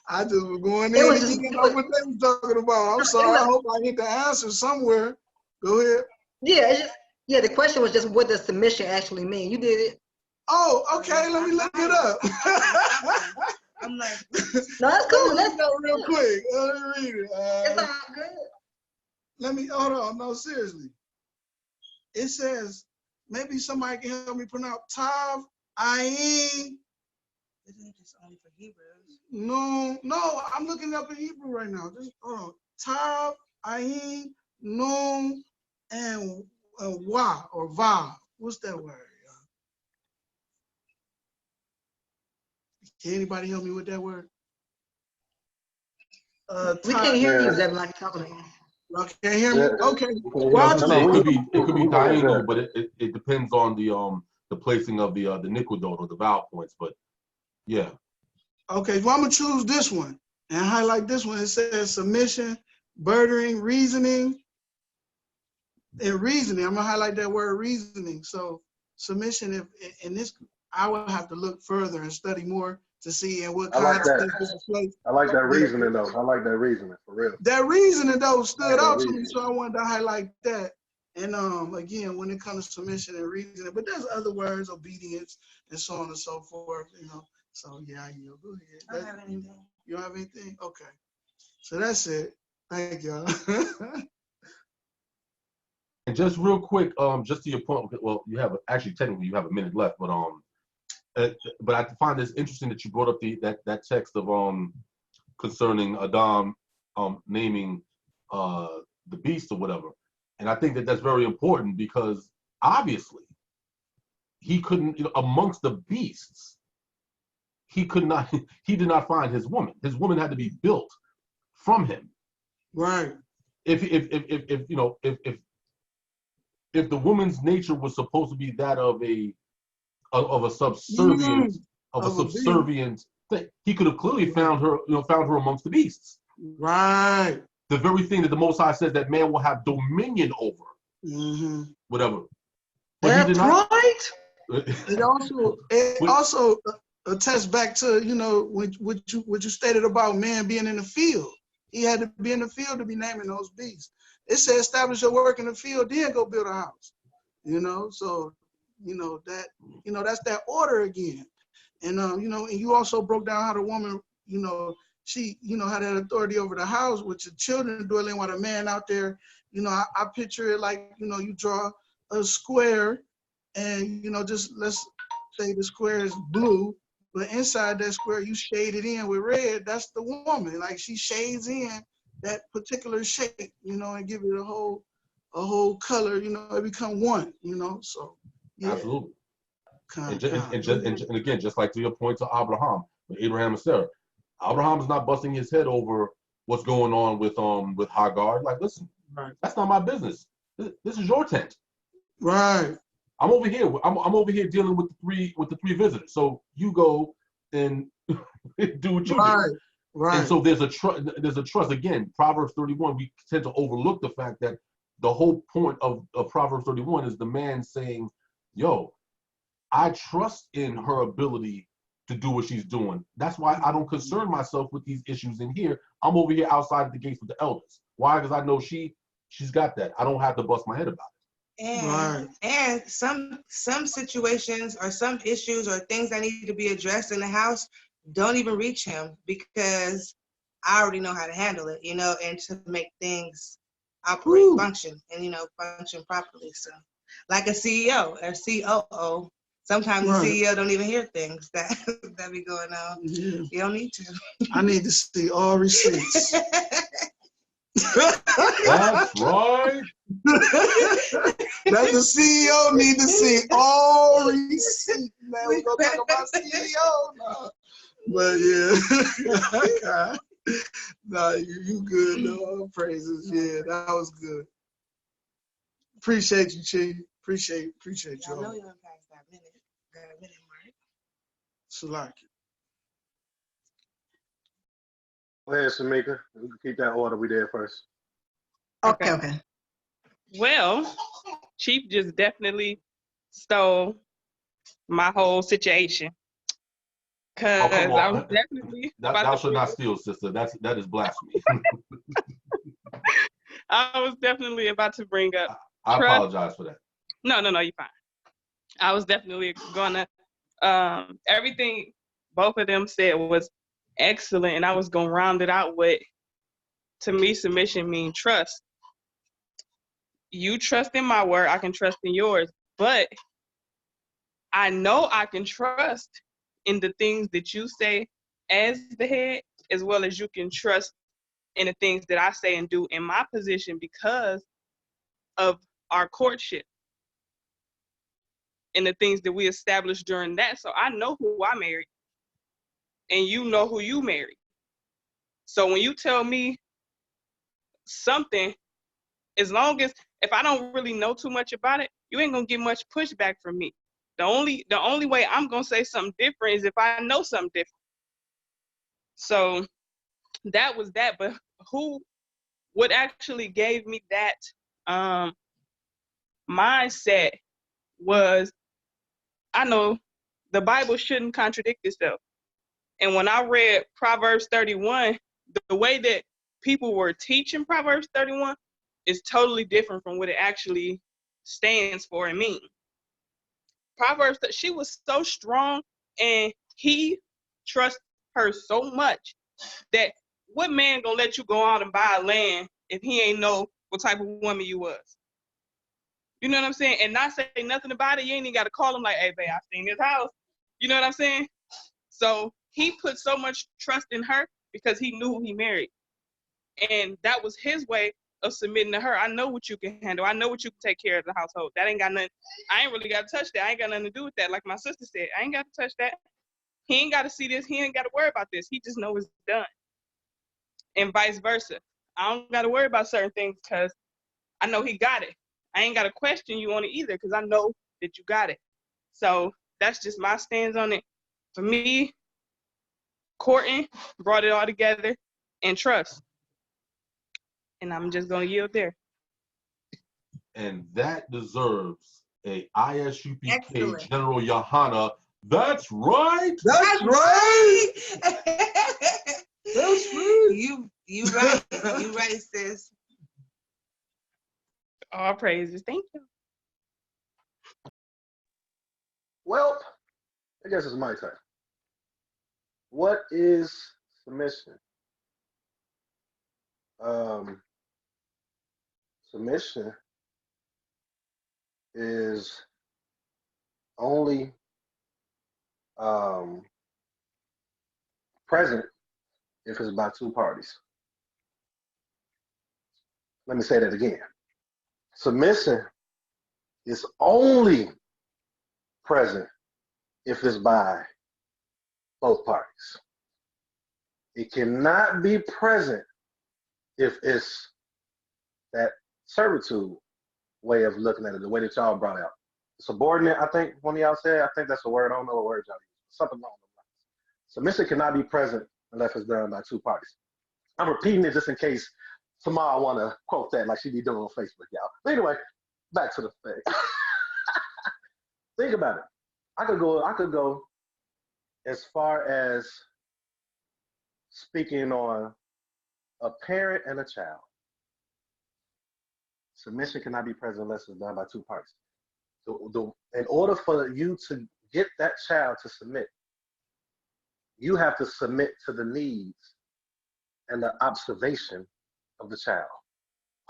I just was going in and you know what they was talking about. I'm sorry. I hope I get the answer somewhere. Go ahead. Yeah, the question was just what does submission actually mean? You did it. Oh, okay. Let me look it up. I'm like, no, that's cool. Let's go real quick. Let me read it. It's all good. Let me, hold on. No, seriously. It says, maybe somebody can help me pronounce Tav, Ayin. isn't it just only for Hebrews? No, I'm looking up in Hebrew right now. Just hold on. Tav, Ayin, Nun, and Wa, or Va. What's that word? Can anybody help me with that word? We can't hear you, Devin, like you're talking to us. Y'all can't hear me? Okay. Well, it could be Dainu, but it depends on the placing of the Nikodot or the vowel points. But yeah. Okay, well, I'm gonna choose this one and highlight this one. It says submission, burdering, reasoning, and reasoning. I'm gonna highlight that word reasoning. So submission, if in this, I will have to look further and study more to see in what context this is placed. I like that reasoning though. I like that reasoning for real. That reasoning though stood out to me, so I wanted to highlight that. And again, when it comes to submission and reasoning, but there's other words, obedience, and so on and so forth, you know. So yeah, you go ahead. I don't have anything. You don't have anything? Okay. So that's it. Thank y'all. And just real quick, just to your point, well, technically you have a minute left, but I find this interesting that you brought up that text of concerning Adam naming the beast or whatever, and I think that's very important because obviously he couldn't, amongst the beasts, he did not find his woman. His woman had to be built from him. Right. If the woman's nature was supposed to be that of a subservient thing, he could have clearly found her amongst the beasts. Right. The very thing that the Most High says that man will have dominion over. Mm-hmm. Whatever. But that's he did not. Right. It also attests back to what you stated about man being in the field. He had to be in the field to be naming those beasts. It said establish your work in the field, then go build a house. So that's that order again. And and you also broke down how the woman, she had that authority over the house with the children dwelling while the man out there, I picture it like, you draw a square and, just let's say the square is blue But inside that square, you shaded in with red. That's the woman. Like she shades in that particular shape, you know, and give it a whole color. You know, it become one. You know, so yeah. Absolutely. Con. And again, just like to your point to Abraham, with Abraham and Sarah, Abraham is not busting his head over what's going on with Hagar. Like, listen, Right. that's not my business. This is your tent. Right. I'm over here. I'm over here dealing with the three visitors. So you go and do what you Right. do. Right. And so there's a trust. Again, Proverbs 31. We tend to overlook the fact that the whole point of Proverbs 31 is the man saying, "Yo, I trust in her ability to do what she's doing. That's why I don't concern myself with these issues in here. I'm over here outside the gates with the elders. Why? Because I know she's got that. I don't have to bust my head about it." And some situations or some issues or things that need to be addressed in the house don't even reach him because I already know how to handle it, you know, and to make things operate, function, and, you know, function properly. So like a CEO or COO, sometimes the CEO don't even hear things that be going on. Yeah. You don't need to. I need to see all receipts. That's right. That's the CEO need to see all receipts. Man, we're gonna talk about CEO now. But yeah. Nah, you good though. All praises. Yeah, that was good. Appreciate you, Chi. Appreciate you. I know you're gonna pass that minute mark. Salaki. Go ahead, Shamika. We can keep that order. We did first. Okay. Well, Chief just definitely stole my whole situation. Cause come on. I was definitely thou should not steal, sister. That is blasphemy. I was definitely about to bring up. I apologize for that. No, you're fine. I was definitely gonna. Everything both of them said was excellent, and I was gonna round it out with, to me, submission means trust. You trust in my word, I can trust in yours, but I know I can trust in the things that you say as the head, as well as you can trust in the things that I say and do in my position because of our courtship and the things that we established during that. So I know who I married and you know who you married. So when you tell me something, as long as, if I don't really know too much about it, you ain't gonna get much pushback from me. The only way I'm gonna say something different is if I know something different. So that was that. But what actually gave me that mindset was, I know the Bible shouldn't contradict itself. And when I read Proverbs 31, the way that people were teaching Proverbs 31 is totally different from what it actually stands for and means. Proverbs, she was so strong and he trusts her so much that what man gonna let you go out and buy a land if he ain't know what type of woman you was? You know what I'm saying? And not say nothing about it. You ain't even got to call him like, hey, babe, I seen this house. You know what I'm saying? So he put so much trust in her because he knew who he married. And that was his way of submitting to her. I know what you can handle. I know what you can take care of the household. That ain't got nothing. I ain't really got to touch that. I ain't got nothing to do with that. Like my sister said, I ain't got to touch that. He ain't got to see this. He ain't got to worry about this. He just know it's done. And vice versa. I don't got to worry about certain things because I know he got it. I ain't got to question you on it either because I know that you got it. So that's just my stance on it. For me, courting brought it all together and trust. And I'm just going to yield there. And that deserves a ISUPK Excellent. General Yohana. That's right. That's right. That's right. You right. You right, sis. All praises. Thank you. Well, I guess it's my turn. What is submission? Submission is only present if it's by two parties. Let me say that again. Submission is only present if it's by both parties. It cannot be present if it's that servitude way of looking at it, the way that y'all brought out. Subordinate, I think one of y'all said, I think that's a word, I don't know what word y'all use. Something along those lines. Submission cannot be present unless it's done by two parties. I'm repeating it just in case tomorrow I want to quote that like she be doing on Facebook, y'all. But anyway, back to the thing. Think about it. I could go as far as speaking on a parent and a child. Submission cannot be present unless it's done by two parties. In order for you to get that child to submit, you have to submit to the needs and the observation of the child.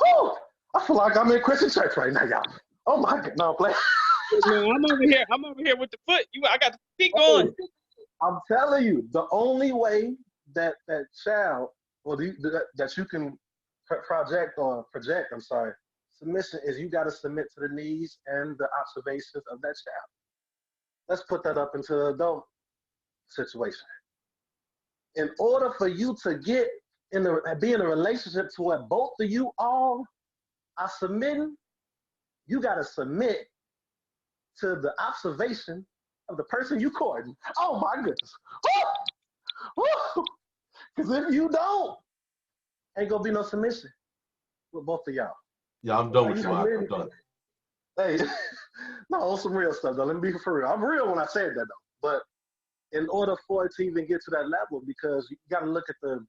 Whew! I feel like I'm in Christian church right now, y'all. Oh my God, no, play. No, I'm over here with the foot. I got the feet going. I'm telling you, the only way that child, or that you can project, submission is you got to submit to the needs and the observations of that child. Let's put that up into the adult situation. In order for you to be in a relationship to where both of you all are submitting, you got to submit to the observation of the person you courting. Oh my goodness. Because if you don't, ain't gonna be no submission with both of y'all. Yeah, I'm done with you. I'm done. Hey, no, on some real stuff though. Let me be for real. I'm real when I said that though. But in order for it to even get to that level, because you got to look at I'm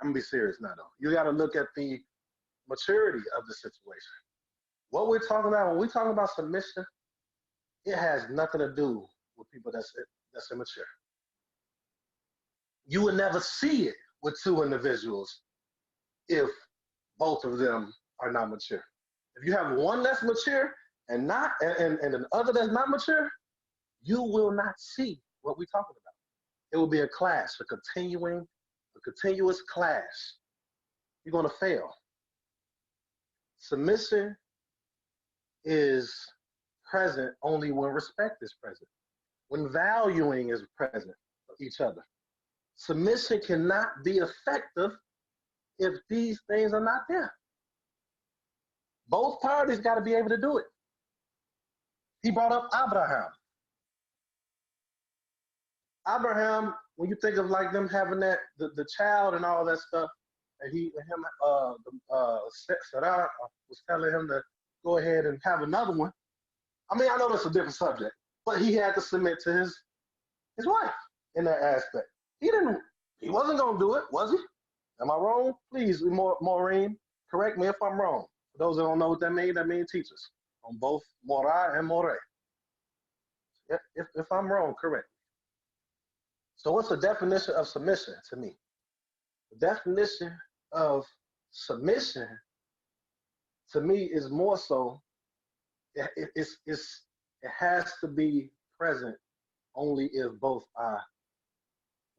gonna be serious now though. You got to look at the maturity of the situation. What we're talking about when we're talking about submission, it has nothing to do with people that's immature. You would never see it with two individuals if both of them are not mature. If you have one that's mature and the other that's not mature, you will not see what we're talking about. It will be a clash, a continuous clash. You're going to fail. Submission is present only when respect is present, when valuing is present for each other. Submission cannot be effective if these things are not there. Both parties got to be able to do it. He brought up Abraham. Abraham, when you think of like them having the child and all that stuff, and Sarah was telling him to go ahead and have another one. I mean, I know that's a different subject, but he had to submit to his wife in that aspect. He wasn't going to do it, was he? Am I wrong? Please, Maureen, correct me if I'm wrong. For those that don't know what that means teachers on both Mora and More. If I'm wrong, correct me. So what's the definition of submission to me? The definition of submission to me is more so, it has to be present only if both are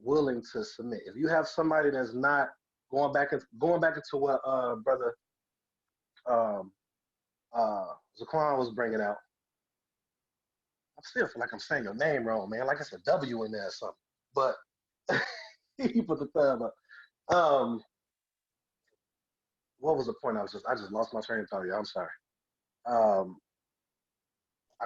willing to submit. If you have somebody that's not going back into what brother Zaquan was bringing out, I still feel like I'm saying your name wrong, man. Like it's a W in there or something. But he put the thumb up. What was the point? I just lost my train of thought. I'm sorry. I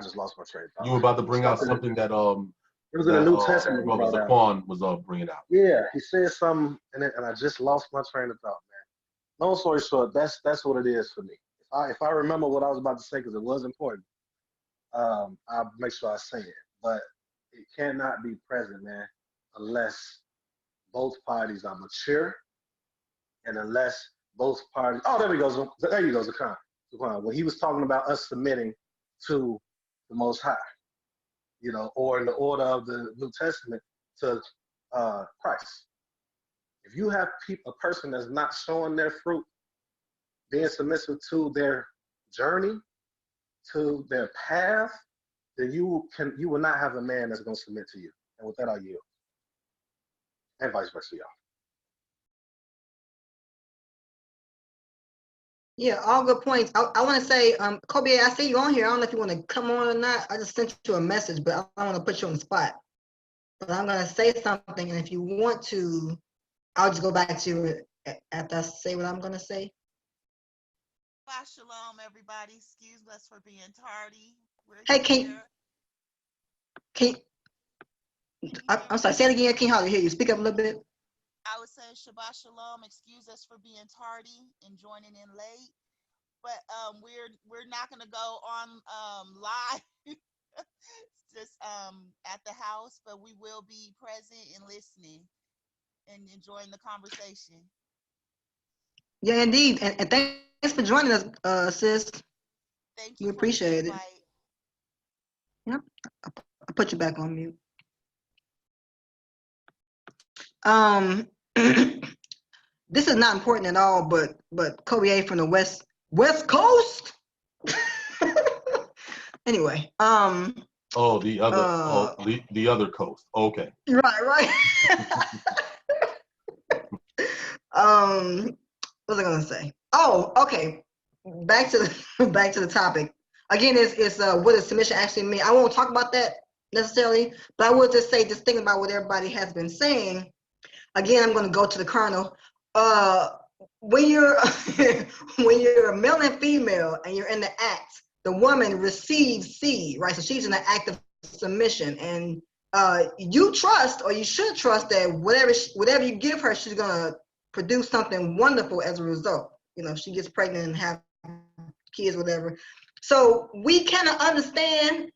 just lost my train of thought. You were about to bring out something that it was in the New Testament. Brother Zaquan was bringing out. Yeah, he said something, and I just lost my train of thought, man. Long story short, that's what it is for me. If I remember what I was about to say, because it was important, I'll make sure I say it. But it cannot be present, man, unless both parties are mature, and unless both parties. Oh, there you go, Zaquan. When he was talking about us submitting to the Most High, or in the order of the New Testament to Christ. If you have a person that's not showing their fruit, being submissive to their journey, to their path, then you will not have a man that's going to submit to you. And with that, I yield. and vice versa, y'all. Yeah, all good points. I want to say, Kobe, I see you on here. I don't know if you want to come on or not. I just sent you a message, but I don't want to put you on the spot. But I'm going to say something, and if you want to, I'll just go back to it after I say what I'm going to say. Bye, shalom, everybody. Excuse us for being tardy. We're Hey, here. can I'm sorry, say it again. Can't hardly hear you. Speak up a little bit. I would say Shabbat Shalom. Excuse us for being tardy and joining in late, but we're not gonna go on live just at the house, but we will be present and listening and enjoying the conversation. Yeah, indeed. And thanks for joining us, sis. Thank We you for the appreciate it. invite. Yep. I'll put you back on mute. This is not important at all, but Kobe A from the West Coast. Anyway, Oh, the other coast. Okay. right. What was I gonna say? Oh, okay. Back to the topic. Again, it's what does submission actually mean? I won't talk about that necessarily, but I will just say, just thinking about what everybody has been saying. Again, I'm going to go to the kernel. When you're when you're a male and female and you're in the act, the woman receives seed, right? So she's in the act of submission, and you trust, or you should trust, that whatever you give her, she's gonna produce something wonderful as a result. You know, if she gets pregnant and have kids, whatever. So we kind of understand.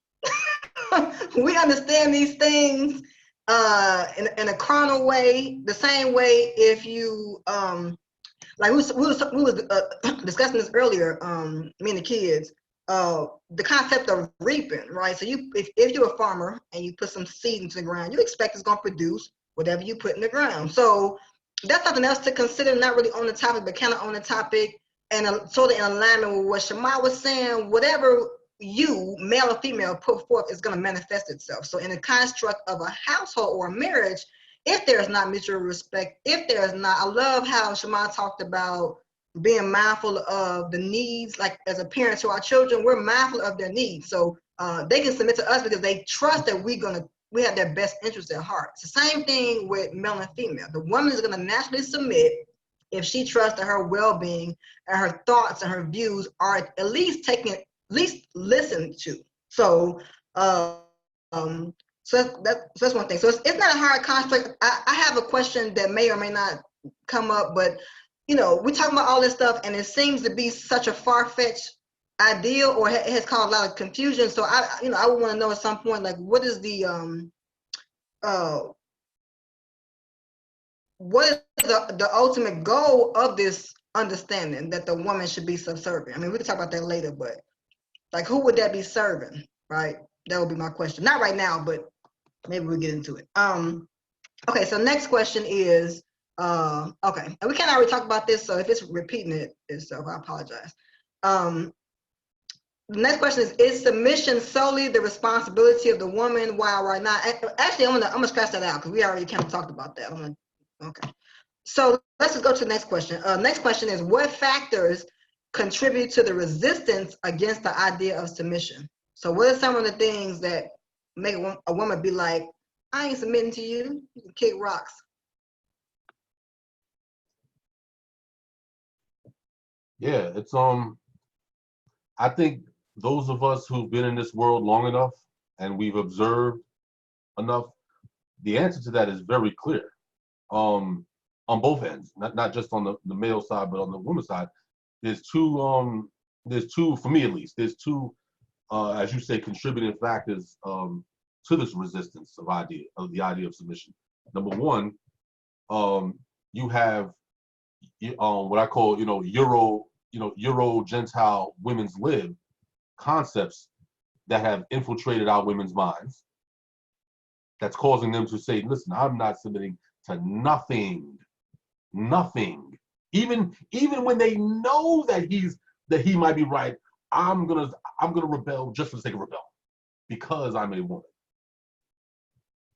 We understand these things in a carnal way, the same way if you like we was discussing this earlier, me and the kids, the concept of reaping, right? So if you're a farmer and you put some seed into the ground, you expect it's going to produce whatever you put in the ground. So that's something else to consider, not really on the topic, but kind of on the topic, and sort of in alignment with what Shema was saying. Whatever you, male or female, put forth is going to manifest itself. So in the construct of a household or a marriage, if there's not mutual respect, if there's not, I love how Shema talked about being mindful of the needs, like as a parent to our children, we're mindful of their needs. So they can submit to us because they trust that we have their best interest at heart. It's the same thing with male and female. The woman is going to naturally submit if she trusts that her well-being and her thoughts and her views are at least listened to. So so that's one thing. So it's not a hard construct. I have a question that may or may not come up, but we talk about all this stuff, and it seems to be such a far-fetched ideal, or it has caused a lot of confusion. So I would want to know at some point, like, what is the ultimate goal of this understanding that the woman should be subservient? I mean, we can talk about that later, but like, who would that be serving, right? That would be my question. Not right now, but maybe we'll get into it. Okay, so next question is, okay, and we kind of already talked about this, so if it's repeating itself, I apologize. The next question is submission solely the responsibility of the woman? While right now, actually, I'm gonna scratch that out because we already kind of talked about that. Okay. So let's just go to the next question. Next question is, what factors contribute to the resistance against the idea of submission? So what are some of the things that make a woman be like, I ain't submitting to you, you can kick rocks? Yeah, it's I think those of us who've been in this world long enough and we've observed enough, the answer to that is very clear. On both ends, not just on the male side, but on the woman's side. There's two, for me at least, there's two, as you say, contributing factors to this resistance of the idea of submission. Number one, you have what I call, Euro Gentile women's lib concepts that have infiltrated our women's minds. That's causing them to say, listen, I'm not submitting to nothing. Even when they know that he might be right, I'm gonna rebel just for the sake of rebelling because I'm a woman.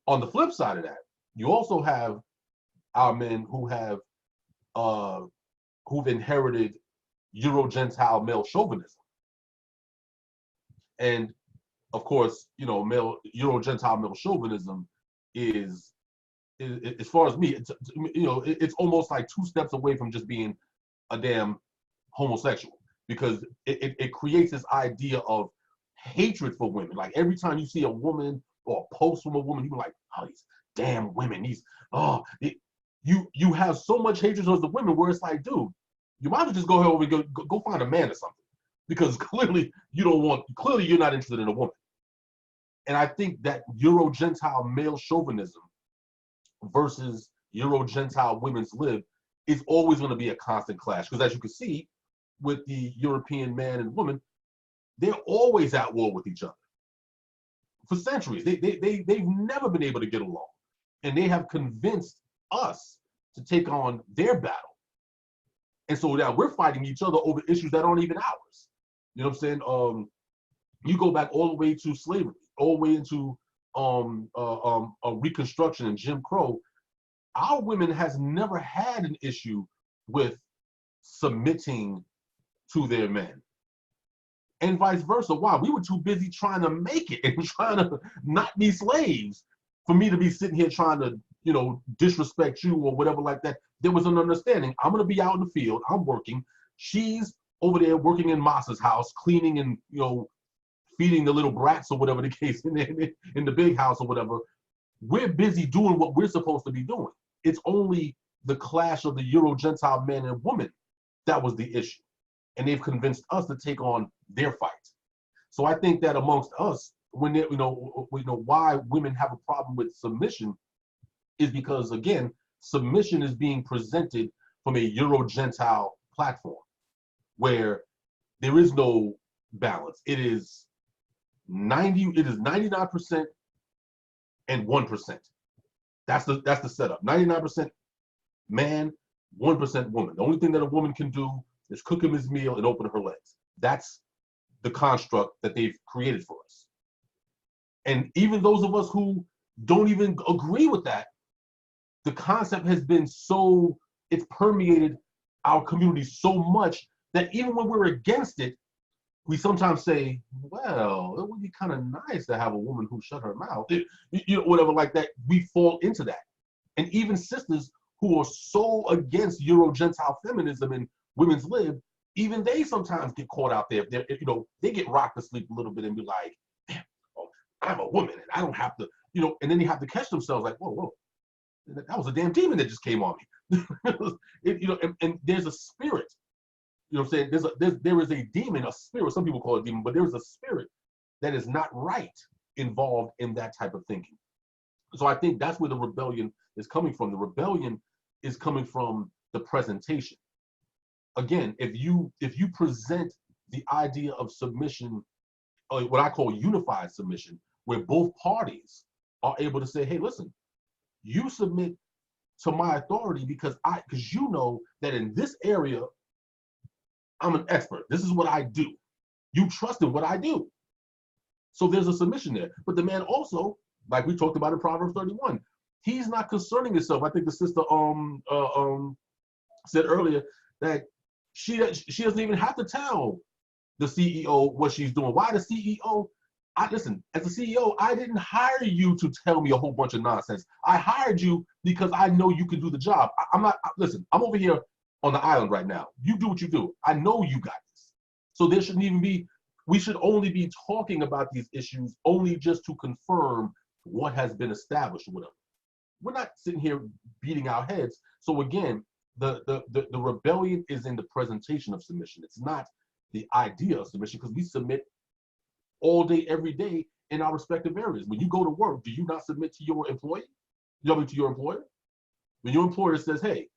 On the flip side of that, you also have our men who've inherited Euro-Gentile male chauvinism. And of course, Euro-Gentile male chauvinism is as far as me, it's almost like 2 steps away from just being a damn homosexual, because it creates this idea of hatred for women. Like every time you see a woman or a post from a woman, you're like, oh, these damn women, you have so much hatred towards the women where it's like, dude, you might as well just go over and go find a man or something, because clearly you're not interested in a woman. And I think that Euro-Gentile male chauvinism versus Euro-Gentile women's lib is always going to be a constant clash, because as you can see with the European man and woman, they're always at war with each other for centuries. They've never been able to get along, and they have convinced us to take on their battle. And so now we're fighting each other over issues that aren't even ours. You know what I'm saying? You go back all the way to slavery, all the way into Reconstruction and Jim Crow. Our women has never had an issue with submitting to their men, and vice versa. Why? We were too busy trying to make it and trying to not be slaves for me to be sitting here trying to, disrespect you or whatever like that. There was an understanding. I'm going to be out in the field. I'm working. She's over there working in Masa's house, cleaning and, feeding the little brats or whatever the case in the big house or whatever. We're busy doing what we're supposed to be doing. It's only the clash of the Euro-Gentile man and woman that was the issue. And they've convinced us to take on their fight. So I think that amongst us, when why women have a problem with submission is because, again, submission is being presented from a Euro-Gentile platform where there is no balance. It is 99% and 1%. That's the setup. 99% man, 1% woman. The only thing that a woman can do is cook him his meal and open her legs. That's the construct that they've created for us. And even those of us who don't even agree with that, the concept has been it's permeated our community so much that even when we're against it, we sometimes say, well, it would be kind of nice to have a woman who shut her mouth, whatever like that. We fall into that. And even sisters who are so against Euro-Gentile feminism and women's lib, even they sometimes get caught out there. They get rocked to sleep a little bit and be like, oh, I'm a woman and I don't have to, and then they have to catch themselves like, whoa, that was a damn demon that just came on me. And there's a spirit. You know what I'm saying? There is a demon, a spirit. Some people call it demon, but there's a spirit that is not right involved in that type of thinking. So I think that's where the rebellion is coming from. The rebellion is coming from the presentation. Again, if you present the idea of submission, what I call unified submission, where both parties are able to say, hey, listen, you submit to my authority because you know that in this area, I'm an expert. This is what I do. You trust in what I do. So there's a submission there. But the man also, like we talked about in Proverbs 31, he's not concerning himself. I think the sister said earlier that she doesn't even have to tell the CEO what she's doing. Why the CEO? Listen, as a CEO, I didn't hire you to tell me a whole bunch of nonsense. I hired you because I know you can do the job. Listen, I'm over here on the island right now. You do what you do. I know you got this. So there shouldn't even be, we should only be talking about these issues only just to confirm what has been established or whatever. We're not sitting here beating our heads. So again, the rebellion is in the presentation of submission. It's not the idea of submission, because we submit all day, every day in our respective areas. When you go to work, do you not submit to your employee? To your employer? When your employer says, hey,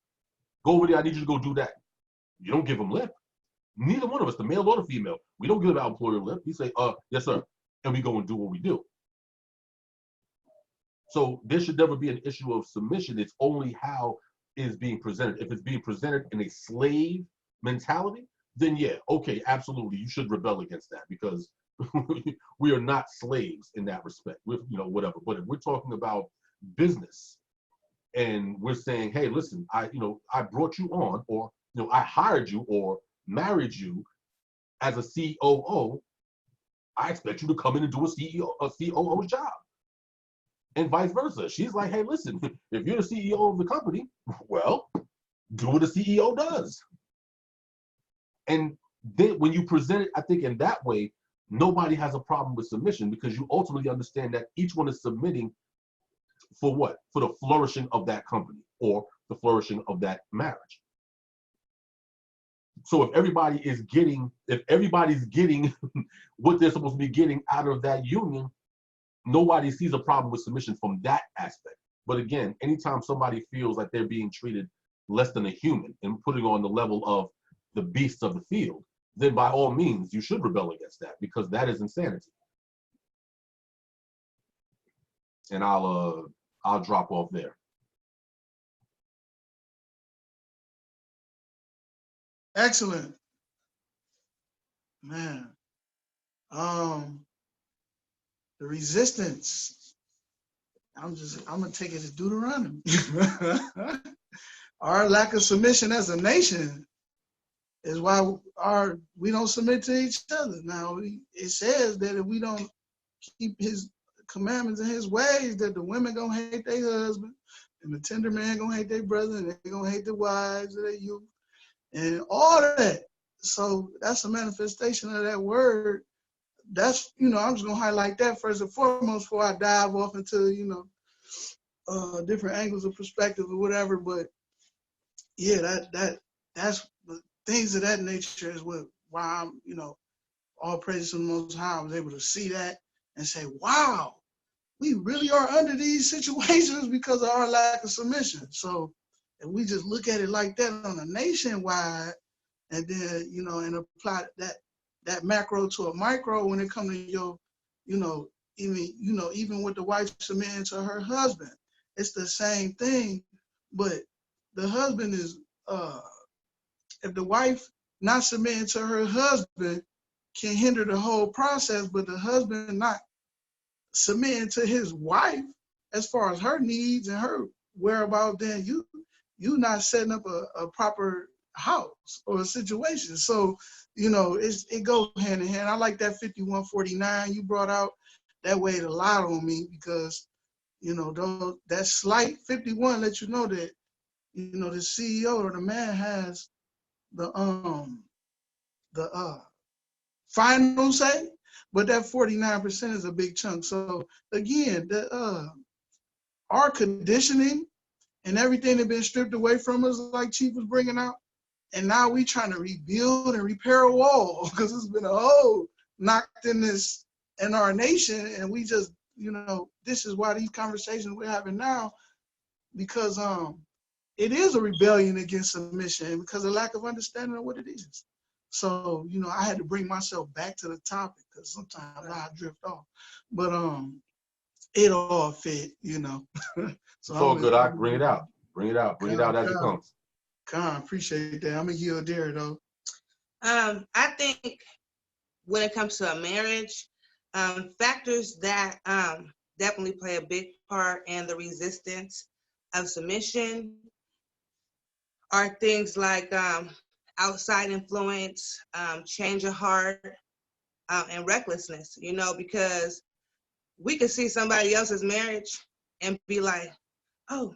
go over there, I need you to go do that, you don't give them lip. Neither one of us, the male or the female, we don't give our employer lip. We say, yes, sir. And we go and do what we do. So there should never be an issue of submission. It's only how it's being presented. If it's being presented in a slave mentality, then yeah, okay, absolutely, you should rebel against that, because we are not slaves in that respect. We're, whatever. But if we're talking about business and we're saying, hey, listen, I brought you on, or I hired you or married you as a COO. I expect you to come in and do a COO's job, and vice versa. She's like, hey, listen, if you're the CEO of the company, well, do what a CEO does. And then when you present it, I think in that way, nobody has a problem with submission, because you ultimately understand that each one is submitting for what? For the flourishing of that company or the flourishing of that marriage. So if everybody's getting what they're supposed to be getting out of that union, nobody sees a problem with submission from that aspect. But again, anytime somebody feels like they're being treated less than a human and putting on the level of the beasts of the field, then by all means, you should rebel against that, because that is insanity. And I'll drop off there. Excellent. Man. The resistance. I'm gonna take it as Deuteronomy. Our lack of submission as a nation is why we don't submit to each other. Now it says that if we don't keep his commandments and his ways, that the women gonna hate their husband, and the tender man gonna hate their brother, and they gonna hate their wives or their youth, and all that. So that's a manifestation of that word. That's, I'm just gonna highlight that first and foremost before I dive off into, different angles of perspective or whatever. But yeah, that's things of that nature is why I'm, all praise to the Most High. I was able to see that and say, wow, we really are under these situations because of our lack of submission. So if we just look at it like that on a nationwide, and then, and apply that macro to a micro when it comes to your, even with the wife submitting to her husband, it's the same thing. But the husband is, if the wife not submitting to her husband can hinder the whole process, but the husband not submitting to his wife as far as her needs and her whereabouts, then you not setting up a proper house or a situation. So, it goes hand in hand. I like that 5149 you brought out. That weighed a lot on me, because, that slight 51 lets you know that, the CEO or the man has the final say, but that 49% is a big chunk. So again, our conditioning and everything that been stripped away from us, like Chief was bringing out, and now we trying to rebuild and repair a wall, because it's been a hole knocked in our nation, and we just, this is why these conversations we're having now, because it is a rebellion against submission because of lack of understanding of what it is. So, I had to bring myself back to the topic, because sometimes I drift off. But it all fit, So it's all good. I bring it out. Bring it out as it comes. Appreciate that. I'm a yield there, though. I think when it comes to a marriage, factors that definitely play a big part in the resistance of submission are things like outside influence, change of heart, and recklessness, because we could see somebody else's marriage and be like, oh,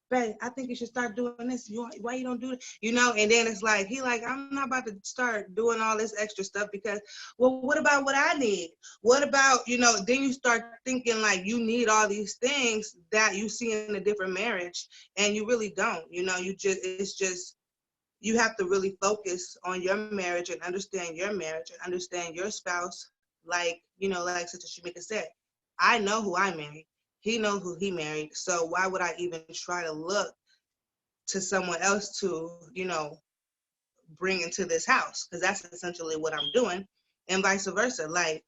babe, I think you should start doing this. Why you don't do it? And then it's like, I'm not about to start doing all this extra stuff because, well, what about what I need? What about, then you start thinking like you need all these things that you see in a different marriage, and you really don't, you have to really focus on your marriage and understand your marriage and understand your spouse. Like Sister Shamika said, I know who I married. He knows who he married. So why would I even try to look to someone else to, bring into this house? Because that's essentially what I'm doing, and vice versa. Like,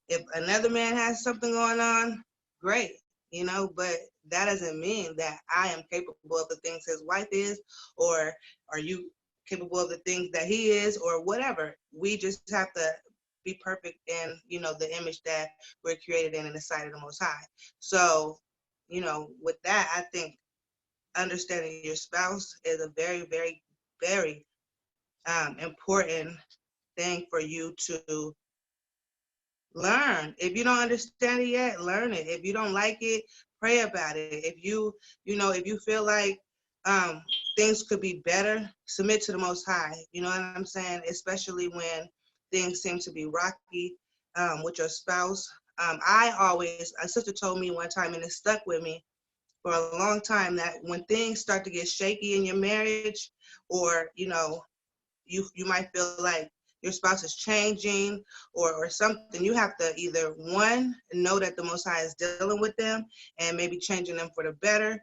if another man has something going on, great, but that doesn't mean that I am capable of the things his wife is, or are you capable of the things that he is, or whatever. We just have to be perfect in, the image that we're created in the sight of the Most High. So, with that, I think understanding your spouse is a very, very, very important thing for you to learn. If you don't understand it yet, learn it. If you don't like it, pray about it. If if you feel like um, things could be better, submit to the Most High. You know what I'm saying? Especially when things seem to be rocky with your spouse. A sister told me one time, and it stuck with me for a long time, that when things start to get shaky in your marriage, or you might feel like your spouse is changing or something, you have to either, one, know that the Most High is dealing with them and maybe changing them for the better,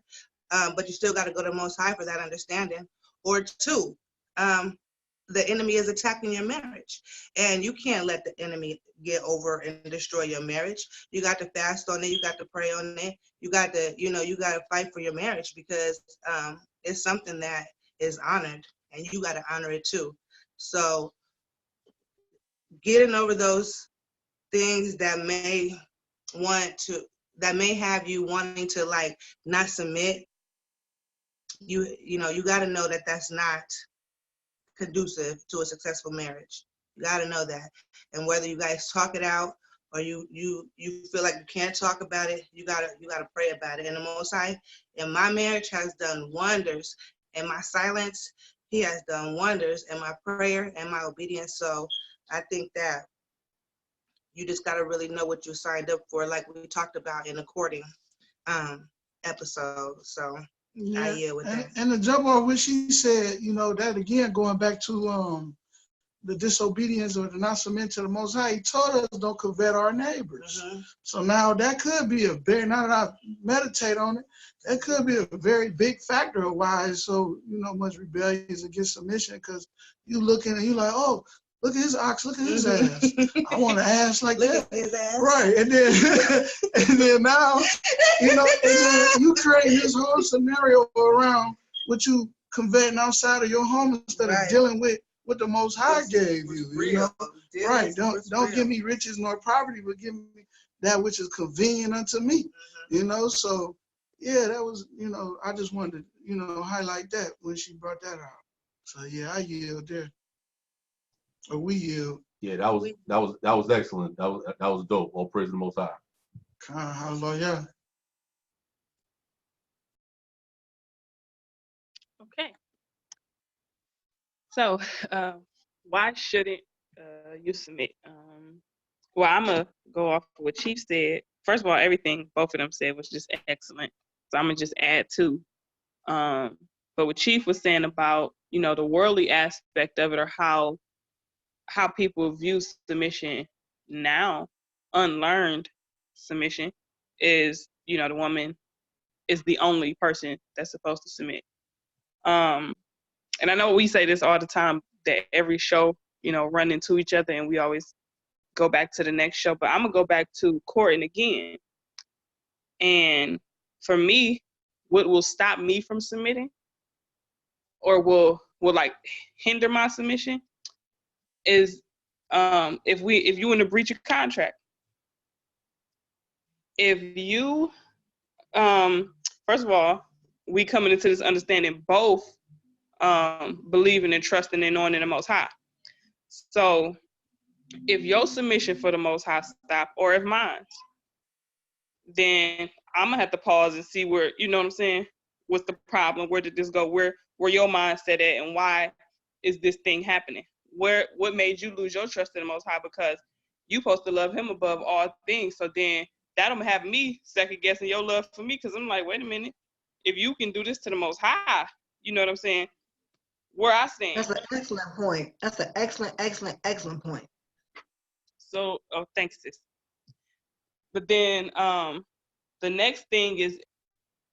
but you still got to go to the Most High for that understanding. Or two, the enemy is attacking your marriage, and you can't let the enemy get over and destroy your marriage. You got to fast on it. You got to pray on it. You got to, you got to fight for your marriage, because it's something that is honored, and you got to honor it too. So getting over those things that may have you wanting to like not submit, you got to know that that's not conducive to a successful marriage. You got to know that. And whether you guys talk it out or you feel like you can't talk about it, you gotta pray about it. And the Most High in my marriage has done wonders. In my silence, He has done wonders in my prayer and my obedience. So I think that you just got to really know what you signed up for, like we talked about in the courting episode. So I yield with that. And to jump off what she said, that again, going back to the disobedience or the not submit to the Most High, He told us don't covet our neighbors. Mm-hmm. So now that could be now that I meditate on it, that could be a very big factor of why it's so, much rebellious against submission, because you looking and you like, oh, look at his ox, look at his ass. I want an ass like that. His ass. Right. And then now, and then you create this whole scenario around what you coveting outside of your home instead of dealing with what the Most High gave you. Right. Don't give me riches nor poverty, but give me that which is convenient unto me. Mm-hmm. So yeah, that was, I just wanted to, highlight that when she brought that out. So yeah, I yield there. Or we yield. Yeah, that was excellent. That was dope. All praise to the Most High. Hallelujah. Okay. So, why shouldn't you submit? Well, I'm going to go off of what Chief said. First of all, everything both of them said was just excellent. So I'm going to just add to. But what Chief was saying about, the worldly aspect of it, or how people view submission now, unlearned submission, is, the woman is the only person that's supposed to submit. And I know we say this all the time, that every show, run into each other and we always go back to the next show, but I'm gonna go back to courting again. And for me, what will stop me from submitting, or will like hinder my submission, is if you in a breach of contract. If you first of all, we coming into this understanding both believing and trusting and knowing in the Most High. So if your submission for the Most High stop, or if mine, then I'm gonna have to pause and see where, you know what I'm saying, what's the problem, where did this go, where your mindset at, and why is this thing happening? What made you lose your trust in the Most High? Because you supposed to love Him above all things. So then that'll have me second guessing your love for me, because I'm like, wait a minute, if you can do this to the Most High, you know what I'm saying, where I stand. That's an excellent point. That's an excellent point. So, thanks, sis. But then the next thing is,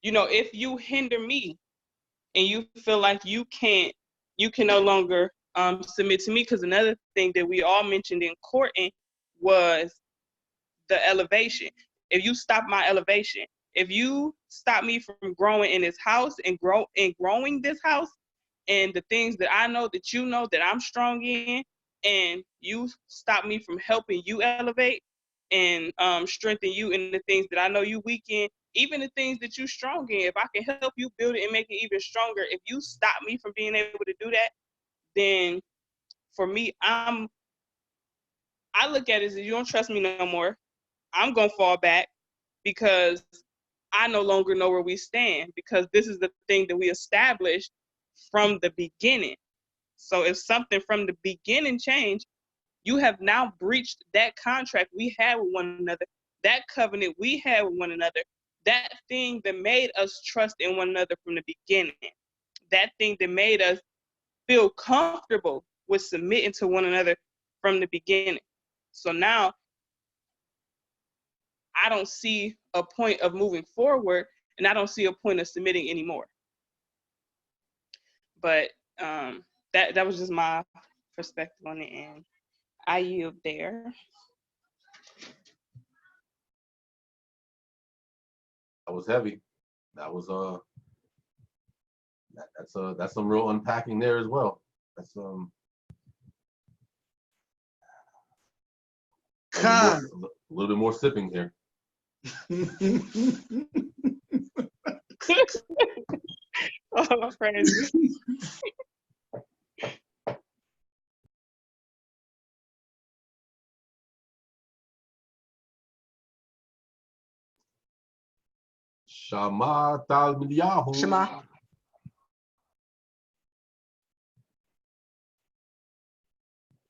if you hinder me and you feel like you can no longer submit to me, because another thing that we all mentioned in courting was the elevation. If you stop my elevation, if you stop me from growing in this house and growing this house, and the things that I know that that I'm strong in, and you stop me from helping you elevate, and strengthen you in the things that I know you weak in, even the things that you strong in. If I can help you build it and make it even stronger, if you stop me from being able to do that, then for me, I look at it as you don't trust me no more. I'm gonna fall back because I no longer know where we stand, because this is the thing that we established from the beginning. So if something from the beginning changed, you have now breached that contract we had with one another, that covenant we had with one another, that thing that made us trust in one another from the beginning, that thing that made us feel comfortable with submitting to one another from the beginning. So now I don't see a point of moving forward, and I don't see a point of submitting anymore. But that was just my perspective on it, and I yield there. That was heavy. That was that's some real unpacking there as well. That's a God. little bit more sipping here. Oh, crazy. Shama Talmidiyahu. Shema.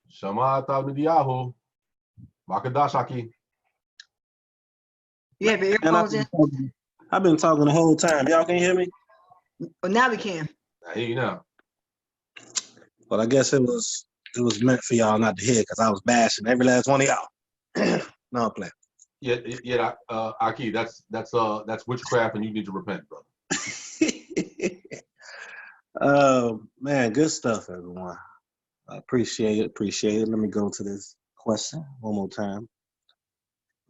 Shama Talmidiyahu. Makadashaki. You have your And earphones in? I've been talking the whole time. Y'all can hear me? Well, now we can. I hear you now. Well, I guess it was meant for y'all not to hear because I was bashing every last one of y'all. No, I'm playing. Yeah, Aki, that's witchcraft, and you need to repent, brother. Man, good stuff, everyone. I appreciate it. Let me go to this question one more time.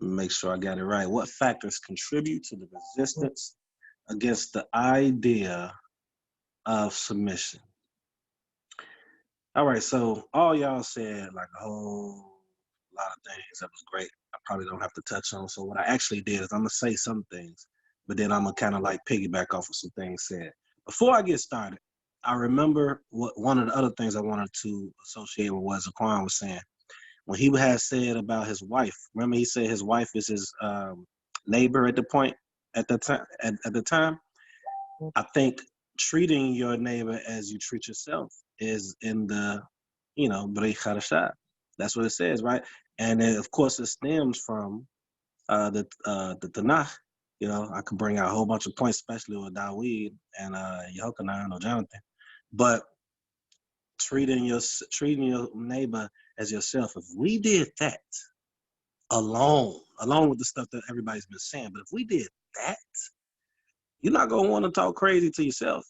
Make sure I got it right. What factors contribute to the resistance against the idea of submission? All right, so all y'all said like a whole lot of things that was great. I probably don't have to touch on. So what I actually did is I'm gonna say some things, but then I'm gonna kind of like piggyback off of some things said. Before I get started, I remember what one of the other things I wanted to associate with what Zaquan was saying. When he had said about his wife, remember he said his wife is his neighbor at the point at the time. At the time, I think treating your neighbor as you treat yourself is in the, Brei Harashah. That's what it says, right? And then, of course, it stems from the Tanakh. I could bring out a whole bunch of points, especially with Dawid and Yochanan or Jonathan. But treating your neighbor as yourself, if we did that along with the stuff that everybody's been saying, but if we did that, you're not going to want to talk crazy to yourself.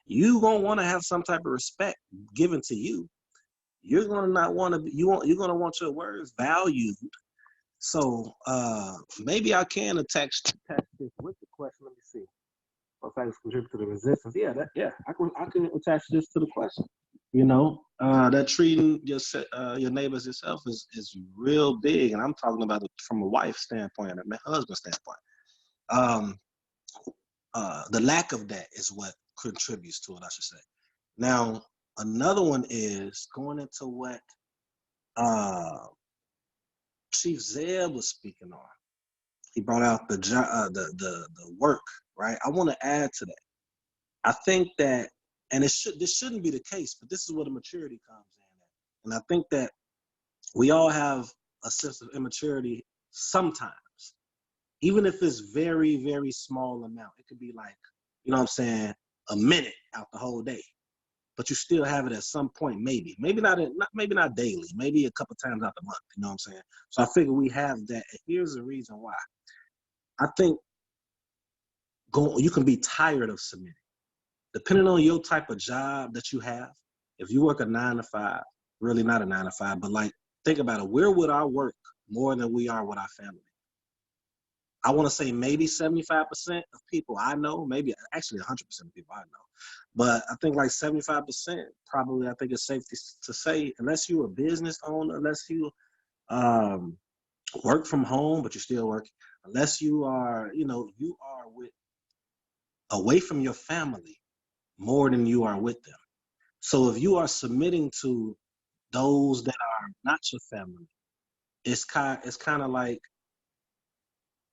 You're going to want to have some type of respect given to you. You're going to not want to, you're going to want your words valued. So maybe I can attach this with the question. Let me see. What factors contribute to the resistance? I can attach this to the question. That treating your neighbors yourself is real big, and I'm talking about it from a wife's standpoint and a husband's standpoint. The lack of that is what contributes to it, I should say. Now, another one is going into what Chief Zeb was speaking on. He brought out the work, right? I want to add to that. I think that, and this shouldn't be the case, but this is where the maturity comes in at. And I think that we all have a sense of immaturity sometimes, even if it's very, very small amount. It could be like, a minute out the whole day, but you still have it at some point, maybe not daily, maybe a couple times out the month. You know what I'm saying? So I figure we have that. And here's the reason why. I think you can be tired of submitting. Depending on your type of job that you have, if you work a 9 to 5, really not a 9 to 5, but like, think about it. We're with our work more than we are with our family. I want to say maybe 75% of people I know, maybe actually 100% of people I know, but I think like 75% probably, I think it's safe to say, unless you're a business owner, unless you work from home, but you're still working. Unless you are, you are away from your family more than you are with them. So if you are submitting to those that are not your family, it's kind of like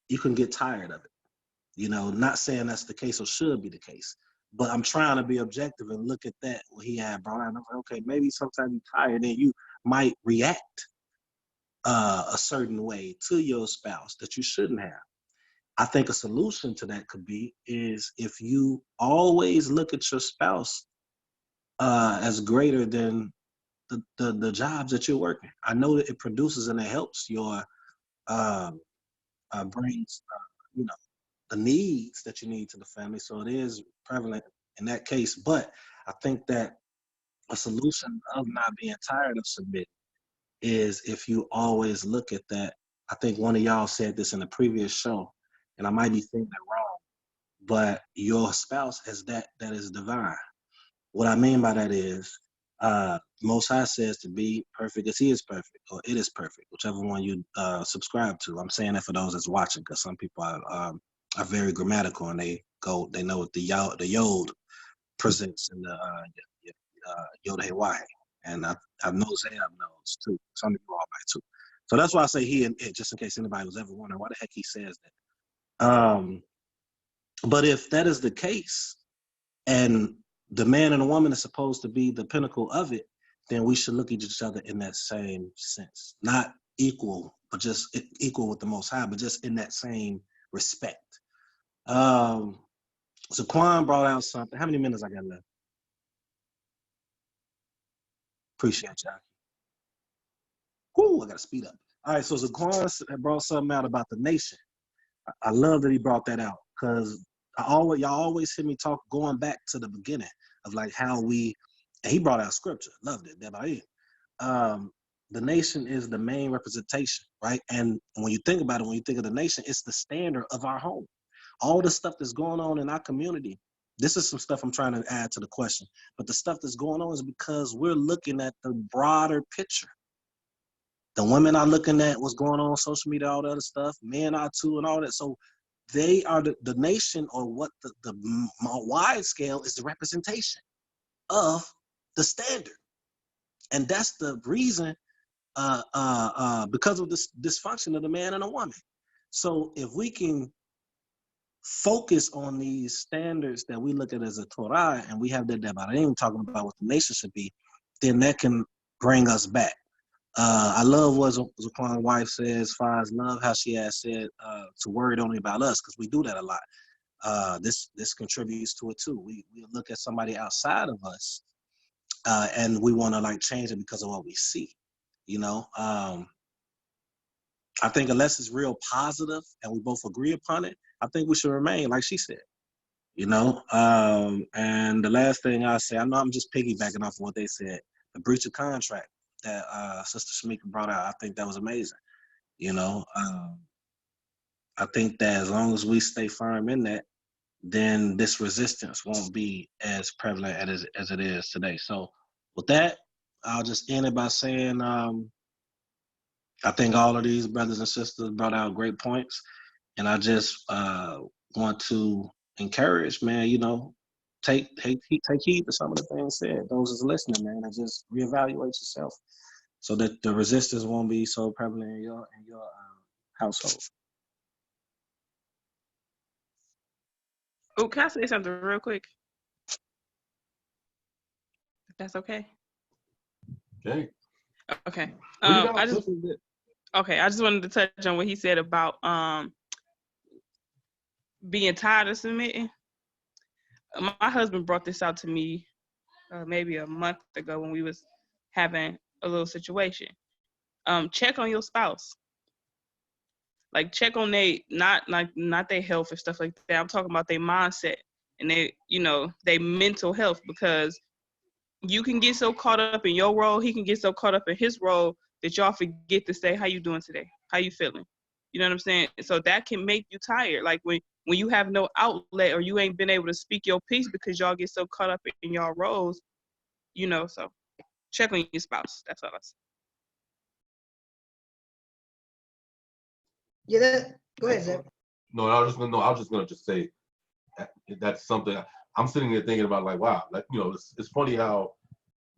you can get tired of it. Not saying that's the case or should be the case, but I'm trying to be objective and look at that what he had brought out. I'm like, okay, maybe sometimes you're tired and you might react a certain way to your spouse that you shouldn't have. I think a solution to that could be is if you always look at your spouse as greater than the jobs that you're working. I know that it produces and it helps your brings the needs that you need to the family. So it is prevalent in that case. But I think that a solution of not being tired of submitting is if you always look at that. I think one of y'all said this in a previous show, and I might be saying that wrong, but your spouse as that is divine. What I mean by that is Most High says to be perfect as he is perfect, or it is perfect, whichever one you subscribe to. I'm saying that for those that's watching, because some people are very grammatical and they know what the yod presents in the yod hey why, and I know Zab knows too. Some people all might too. So that's why I say he and it, just in case anybody was ever wondering why the heck he says that. But if that is the case, and the man and the woman is supposed to be the pinnacle of it, then we should look at each other in that same sense. Not equal, but just equal with the Most High, but just in that same respect. So Quan brought out something. How many minutes I got left? Appreciate y'all. Whoo, I got to speed up. All right, so Zaquan brought something out about the nation. I love that he brought that out because y'all always hear me talk going back to the beginning of like how and he brought out scripture. Loved it. The nation is the main representation, right? And when you think about it, when you think of the nation, it's the standard of our home. All the stuff that's going on in our community, this is some stuff I'm trying to add to the question, but the stuff that's going on is because we're looking at the broader picture. The women are looking at what's going on social media, all the other stuff. Men are too, and all that. So they are the nation, or what the wide scale is the representation of the standard. And that's the reason because of this dysfunction of the man and a woman. So if we can focus on these standards that we look at as a Torah, and we have that Devarim talking about what the nation should be, then that can bring us back. I love what Zaquan's wife says, as far as love, how she has said to worry only about us, because we do that a lot. This contributes to it too. We look at somebody outside of us, and we want to like change it because of what we see. I think unless it's real positive and we both agree upon it, I think we should remain, like she said. And the last thing I say, I know I'm just piggybacking off of what they said, the breach of contract that Sister Shamika brought out. I think that was amazing. I think that as long as we stay firm in that, then this resistance won't be as prevalent as it is today. So with that, I'll just end it by saying I think all of these brothers and sisters brought out great points. And I just want to encourage, man, take heed to some of the things said. Those is listening, man, and just reevaluate yourself so that the resistance won't be so prevalent in your household. Oh, can I say something real quick? If that's okay. Okay. Okay. I just wanted to touch on what he said about being tired of submitting. My husband brought this out to me maybe a month ago when we was having a little situation. Check on your spouse. Like check on not their health and stuff like that. I'm talking about their mindset and their mental health, because you can get so caught up in your role, he can get so caught up in his role that y'all forget to say, how you doing today? How you feeling? You know what I'm saying? So that can make you tired. Like when you have no outlet or you ain't been able to speak your piece because y'all get so caught up in y'all roles, so check on your spouse. That's all I say. Yeah, go ahead, Zeb. No, I was just gonna just say that's something I'm sitting there thinking about. Like, wow, like it's funny how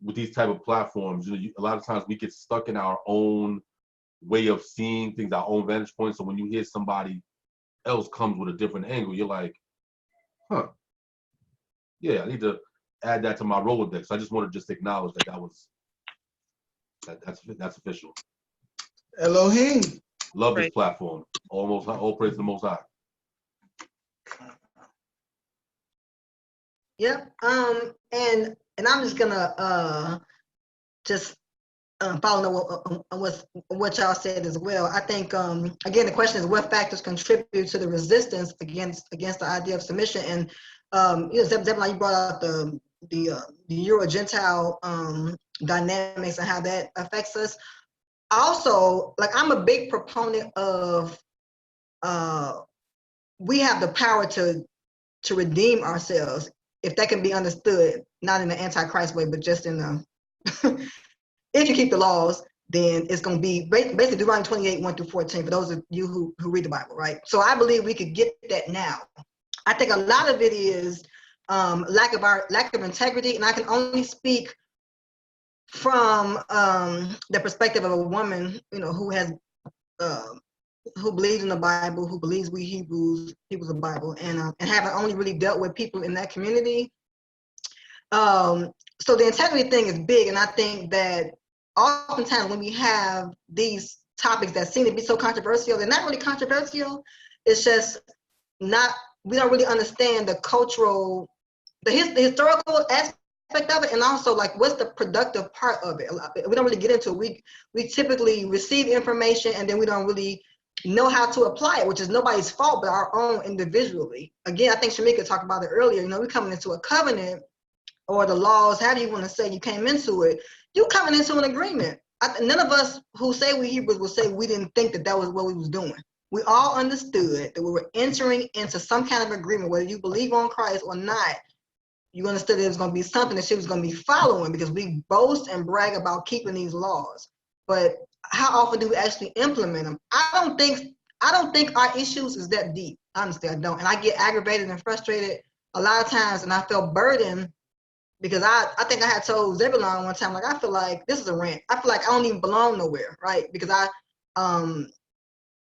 with these type of platforms, a lot of times we get stuck in our own way of seeing things, our own vantage point. So when you hear somebody else comes with a different angle, you're like, huh, yeah, I need to add that to my Rolodex. I just want to just acknowledge that's official. Elohim. Love this Right. platform. All praise to the Most High. Yep. And I'm just gonna just following on what y'all said as well. I think again the question is what factors contribute to the resistance against the idea of submission. And Zeb, like you brought out the Euro Gentile dynamics and how that affects us. Also, like I'm a big proponent of we have the power to redeem ourselves, if that can be understood, not in the Antichrist way, but just in the if you keep the laws, then it's going to be basically Deuteronomy 28, 1 through 14, for those of you who read the Bible, right? So I believe we could get that now. I think a lot of it is lack of integrity, and I can only speak from the perspective of a woman, who has who believes in the Bible, who believes we Hebrews of the Bible, and haven't only really dealt with people in that community. So the integrity thing is big, and I think that oftentimes when we have these topics that seem to be so controversial, they're not really controversial. It's just not, we don't really understand the cultural, the historical aspect of it, and also like what's the productive part of it. We don't really get into it. We typically receive information and then we don't really know how to apply it, which is nobody's fault but our own individually. Again, I think Shamika talked about it earlier. We're coming into a covenant, or the laws, however you want to say you came into it, you coming into an agreement. None of us who say we Hebrews will say we didn't think that was what we was doing. We all understood that we were entering into some kind of agreement, whether you believe on Christ or not. You understood it was going to be something that she was going to be following, because we boast and brag about keeping these laws. But how often do we actually implement them? I don't think our issues is that deep. Honestly, I don't. And I get aggravated and frustrated a lot of times, and I felt burdened. Because I think I had told Zebulon one time, like, I feel like this is a rant. I feel like I don't even belong nowhere, right? Because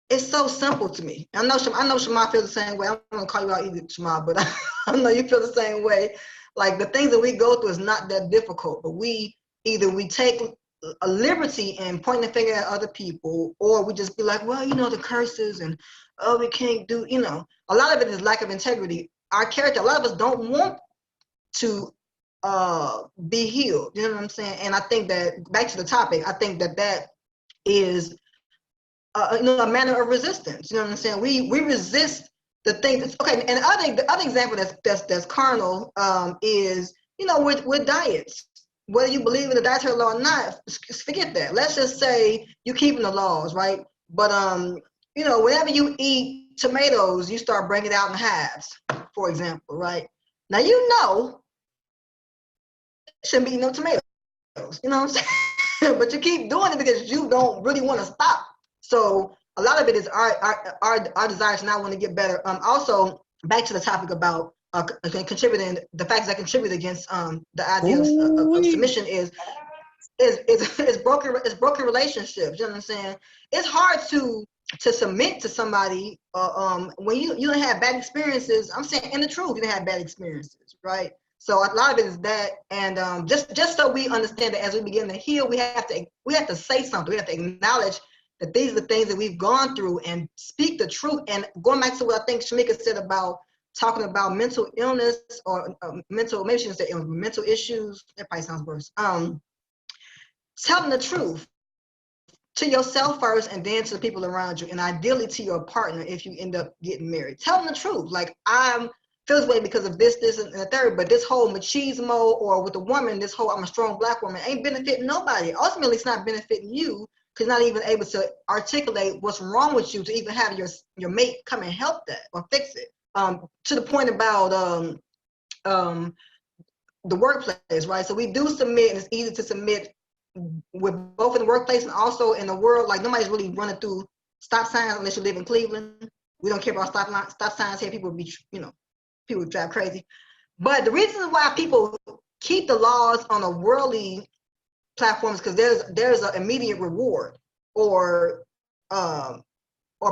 it's so simple to me. I know Shema feels the same way. I'm gonna call you out either, Shema, but I know you feel the same way. Like the things that we go through is not that difficult, but we take a liberty and point the finger at other people, or we just be like, well, the curses and we can't do, a lot of it is lack of integrity. Our character, a lot of us don't want to be healed. You know what I'm saying? And I think that, back to the topic, I think that is a manner of resistance. You know what I'm saying? We resist the things. Okay, and the other example that's carnal is with diets. Whether you believe in the dietary law or not, forget that. Let's just say you keeping the laws, right? But whenever you eat tomatoes, you start bringing it out in halves, for example, right? Now shouldn't be no tomatoes, you know what I'm saying? But you keep doing it because you don't really want to stop. So a lot of it is our desire to not want to get better. Also, back to the topic about contributing, the factors that contribute against the idea of submission is broken relationships. You know what I'm saying? It's hard to submit to somebody when you don't have bad experiences. I'm saying, in the truth, you don't have bad experiences, right? So a lot of it is that, and just so we understand that as we begin to heal, we have to say something. We have to acknowledge that these are the things that we've gone through and speak the truth. And going back to what I think Shamika said about talking about mental illness or mental, maybe she didn't say illness, mental issues. That probably sounds worse. Telling the truth to yourself first, and then to the people around you, and ideally to your partner if you end up getting married. Tell them the truth. Like, I'm feel this way because of this, and the third, but this whole machismo, or with a woman, this whole I'm a strong black woman, ain't benefiting nobody. Ultimately, it's not benefiting you, because you're not even able to articulate what's wrong with you to even have your mate come and help that or fix it. To the point about the workplace, right? So we do submit, and it's easy to submit with both in the workplace and also in the world. Like, nobody's really running through stop signs unless you live in Cleveland. We don't care about stop signs here. People be, people drive crazy. But the reason why people keep the laws on a worldly platform is because there's an immediate reward or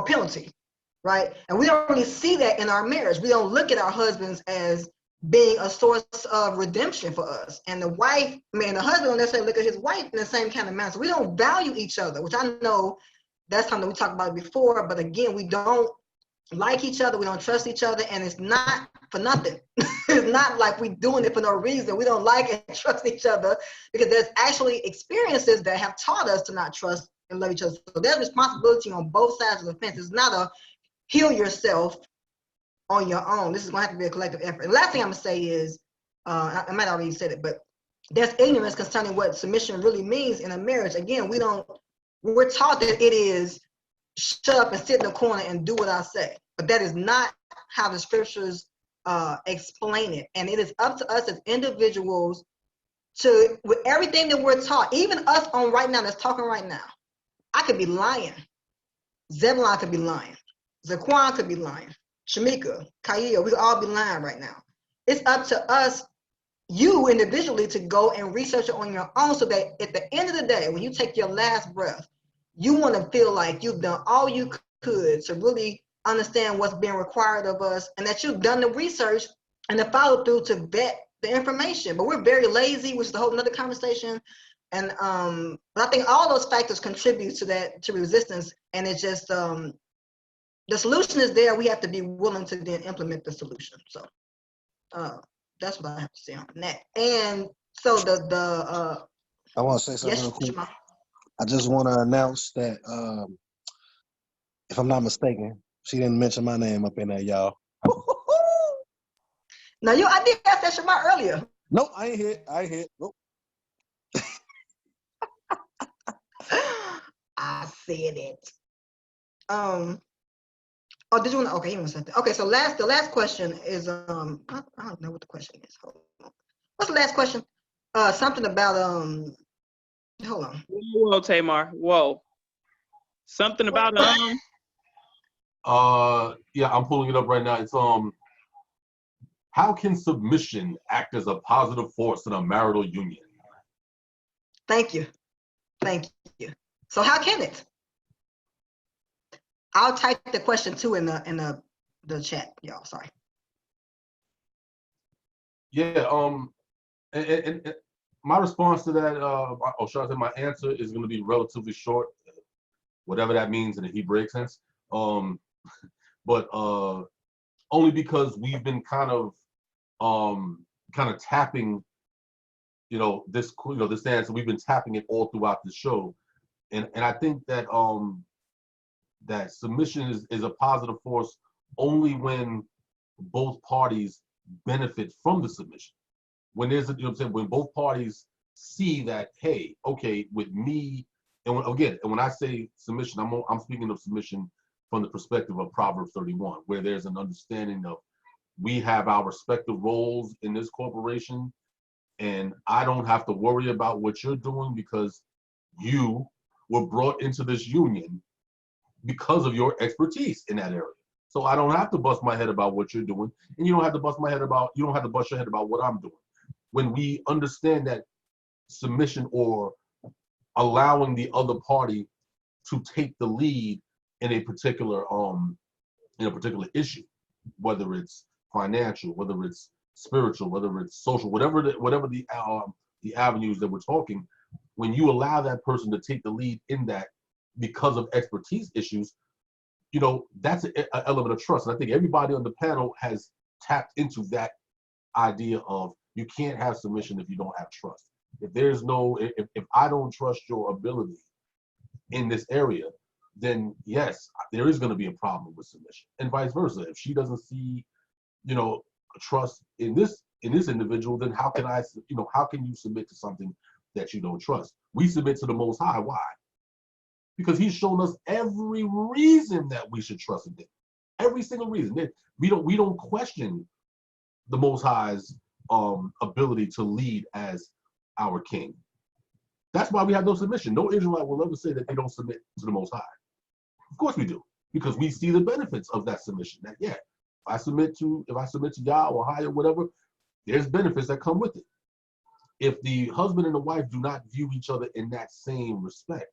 penalty, right? And we don't really see that in our marriage. We don't look at our husbands as being a source of redemption for us. And the husband don't necessarily look at his wife in the same kind of manner. So we don't value each other, which I know that's something we talked about before. But again, we don't like each other. We don't trust each other. And it's not for nothing. It's not like we're doing it for no reason. We don't like and trust each other because there's actually experiences that have taught us to not trust and love each other. So there's responsibility on both sides of the fence. It's not a heal yourself on your own. This is going to have to be a collective effort. And last thing I'm going to say is, I might have already said it, but there's ignorance concerning what submission really means in a marriage. Again, we're taught that it is shut up and sit in the corner and do what I say. But that is not how the scriptures explain it. And it is up to us as individuals to, with everything that we're taught, even us on right now that's talking right now. I could be lying. Zebulon could be lying. Zaquan could be lying. Shamika, Kaya, we could all be lying right now. It's up to us, you individually, to go and research it on your own so that at the end of the day, when you take your last breath, you want to feel like you've done all you could to really understand what's being required of us and that you've done the research and the follow through to vet the information. But we're very lazy, which is a whole nother conversation. And but I think all those factors contribute to that, to resistance. And it's just, the solution is there. We have to be willing to then implement the solution. So that's what I have to say on that. And so I want to say something real quick. I just want to announce that if I'm not mistaken, she didn't mention my name up in there, y'all. Now, I did ask that Shema earlier. Nope, I ain't hit. Nope. I said it. Oh, did you want to? Okay, you want to say that? Okay, so the last question is I don't know what the question is. Hold on. What's the last question? Something about hold on. Whoa, Tamar. Whoa. Something about Yeah, I'm pulling it up right now. It's how can submission act as a positive force in a marital union? Thank you. So how can it? I'll type the question too in the chat, y'all. Sorry. Yeah. And my response to that, my answer is going to be relatively short, whatever that means in the Hebraic sense. But only because we've been kind of tapping, this answer. We've been tapping it all throughout the show, and I think that that submission is a positive force only when both parties benefit from the submission. When there's when both parties see that, hey, okay, with me, and when I say submission, I'm speaking of submission from the perspective of Proverbs 31, where there's an understanding of we have our respective roles in this corporation, and I don't have to worry about what you're doing because you were brought into this union because of your expertise in that area. So I don't have to bust my head about what you're doing, and you don't have to bust your head about what I'm doing. When we understand that submission or allowing the other party to take the lead in a particular issue, whether it's financial, whether it's spiritual, whether it's social, whatever the avenues that we're talking, when you allow that person to take the lead in that because of expertise issues, that's an element of trust. And I think everybody on the panel has tapped into that idea of you can't have submission if you don't have trust. If I don't trust your ability in this area, then yes, there is going to be a problem with submission, and vice versa. If she doesn't see, trust in this individual, then how can you submit to something that you don't trust? We submit to the Most High. Why? Because He's shown us every reason that we should trust in Him. Every single reason. We don't question the Most High's ability to lead as our King. That's why we have no submission. No Israelite will ever say that they don't submit to the Most High. Of course we do, because we see the benefits of that submission. That if I submit to Yah or Higher, whatever, there's benefits that come with it. If the husband and the wife do not view each other in that same respect,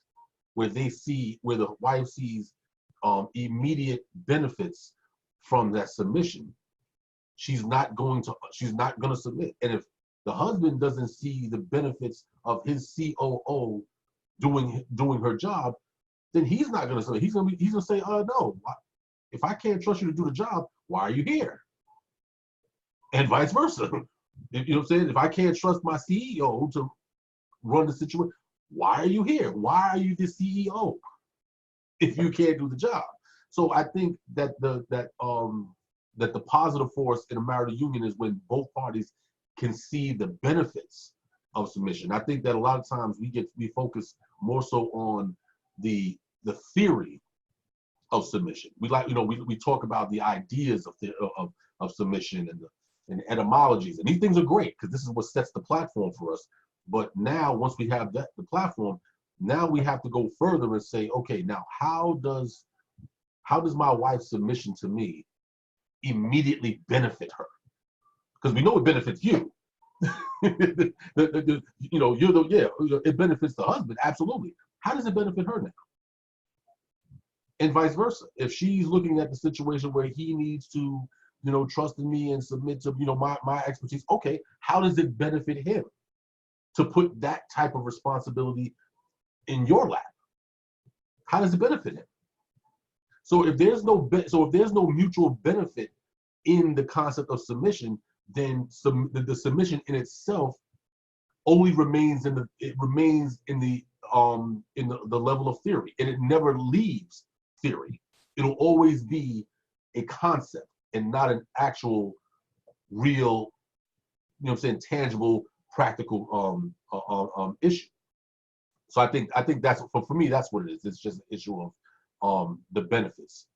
where the wife sees immediate benefits from that submission, she's not going to submit. And if the husband doesn't see the benefits of his COO doing her job, then he's not going to submit. He's going to say, no. If I can't trust you to do the job, why are you here? And vice versa. You know what I'm saying? If I can't trust my CEO to run the situation, why are you here? Why are you the CEO if you can't do the job? So I think that the positive force in a marital union is when both parties can see the benefits of submission. I think that a lot of times we focus more so on the theory of submission. We talk about the ideas of submission and etymologies, and these things are great because this is what sets the platform for us. But now, once we have the platform, now we have to go further and say, okay, now how does my wife's submission to me immediately benefit her? Because we know it benefits you. It benefits the husband, absolutely. How does it benefit her now? And vice versa. If she's looking at the situation where he needs to, trust in me and submit to, my expertise, okay, how does it benefit him to put that type of responsibility in your lap? How does it benefit him? So if there's no mutual benefit in the concept of submission, then the submission in itself only remains in the level of theory, and it never leaves theory. It'll always be a concept and not an actual real, tangible, practical issue. So I think that's for me, that's what it is. It's just an issue of the benefits.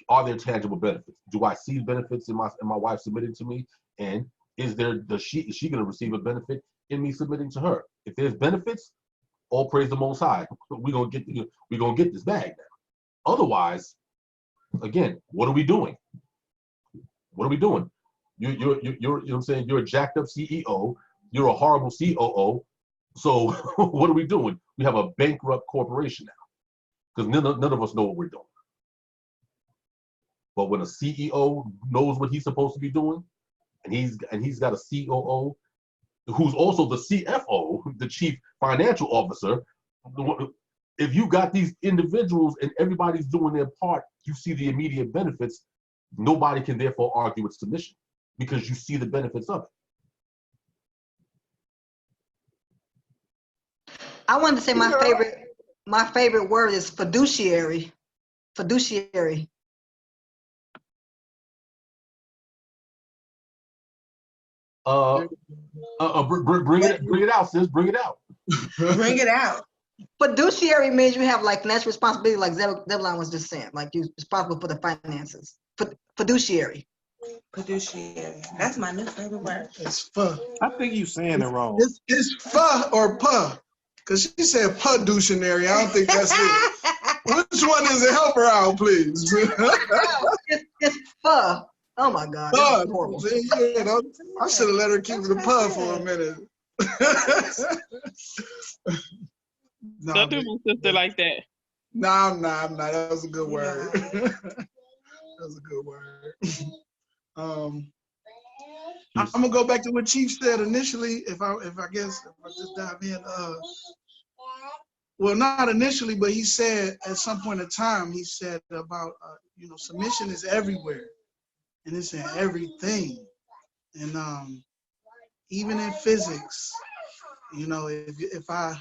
Are there tangible benefits? Do I see benefits in my wife submitting to me? And is she going to receive a benefit in me submitting to her? If there's benefits, all praise the Most High. We're gonna get this bag now. Otherwise, again, what are we doing? What are we doing? You're you know what I'm saying? You're a jacked up CEO. You're a horrible COO. So what are we doing? We have a bankrupt corporation now because none of us know what we're doing. But when a CEO knows what he's supposed to be doing, and he's got a COO who's also the CFO, the chief financial officer, if you got these individuals and everybody's doing their part, you see the immediate benefits. Nobody can therefore argue with submission because you see the benefits of it. I wanted to say my favorite word is fiduciary. Fiduciary. Bring it out, sis. Bring it out. Bring it out. Fiduciary means you have like financial responsibility, like Zebulon was just saying, like you're responsible for the finances. Fiduciary. Fiduciary. That's my new favorite word. It's pho. I think you saying it wrong. It's pho or puh. Because she said fiduciary. I don't think that's it. Which one is it? Help her out, please. It's pho. Oh my God. That's horrible. Yeah, I should have let her keep the pho for a minute. Don't do my sister like that. No, I'm not. That was a good word. That was a good word. I'm gonna go back to what Chief said initially. If I just dive in. Well, not initially, but he said at some point in time, he said about submission is everywhere, and it's in everything, and even in physics. If I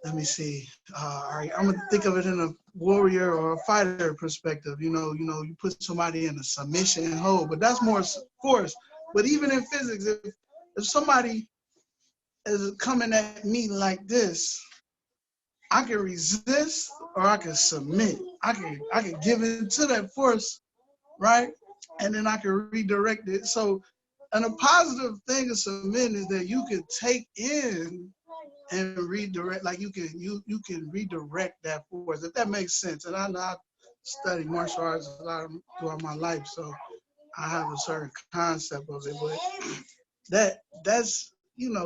let me see. All right, I'm gonna think of it in a warrior or a fighter perspective. You put somebody in a submission and hold, but that's more force. But even in physics, if somebody is coming at me like this, I can resist or I can submit. I can give in to that force, right? And then I can redirect it. So, and a positive thing of submitting is that you can take in and redirect, like you can redirect that force, if that makes sense. And I know I studied martial arts a lot throughout my life, so I have a certain concept of it. But that's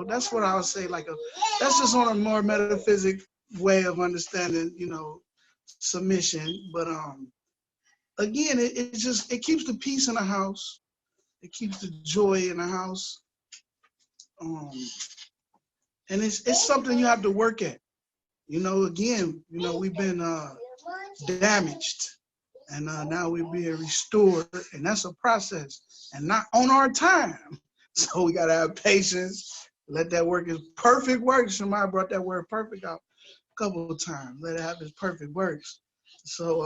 that's what I would say, like that's just on a more metaphysic way of understanding, submission. But again, it keeps the peace in the house. It keeps the joy in the house. Um, and it's something you have to work at. Again, we've been damaged, and now we're being restored, and that's a process, and not on our time. So we gotta have patience. Let that work His perfect works. Somebody brought that word perfect out a couple of times. Let it have His perfect works. So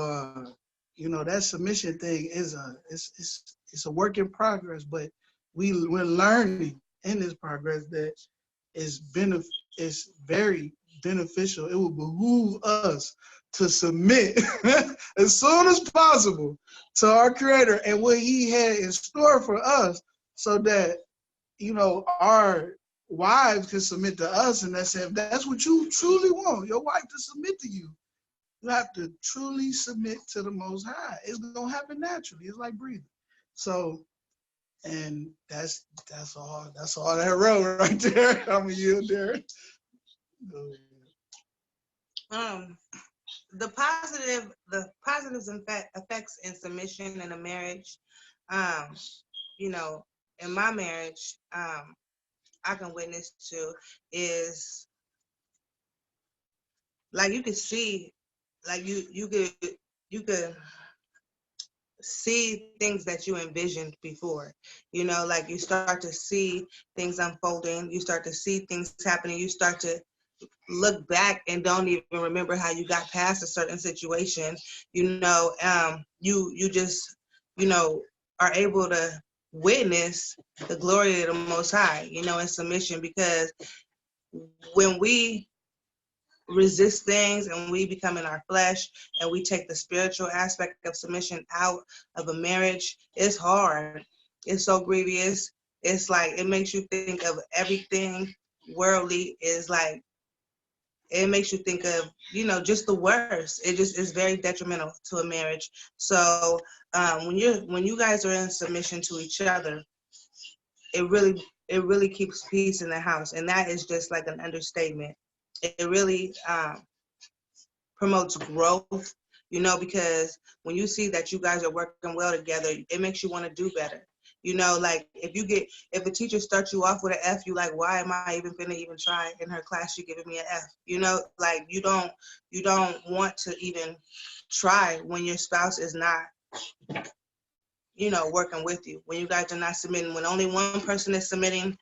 that submission thing is it's a work in progress, but we're learning in this progress that it's very beneficial. It will behoove us to submit as soon as possible to our Creator and what He had in store for us, so that our wives can submit to us. And if that's what you truly want, your wife to submit to you, you have to truly submit to the Most High. It's gonna happen naturally. It's like breathing. So, and that's all that road right there. I'm a yield there. The positives and effects in submission in a marriage, in my marriage, I can witness to is like you could see, like you could see things that you envisioned before, like you start to see things unfolding, you start to see things happening, you start to look back and don't even remember how you got past a certain situation. You just are able to witness the glory of the Most High, in submission, because when we resist things and we become in our flesh and we take the spiritual aspect of submission out of a marriage, it's hard. It's so grievous. It's like it makes you think of everything worldly. Is like it makes you think of just the worst. It just is very detrimental to a marriage. So when you guys are in submission to each other, it really keeps peace in the house, and that is just like an understatement. It really promotes growth, because when you see that you guys are working well together, it makes you want to do better. Like if a teacher starts you off with an F, you like, why am I even finna even try in her class? She giving me an F. Like you don't want to even try when your spouse is not, working with you. When you guys are not submitting, when only one person is submitting,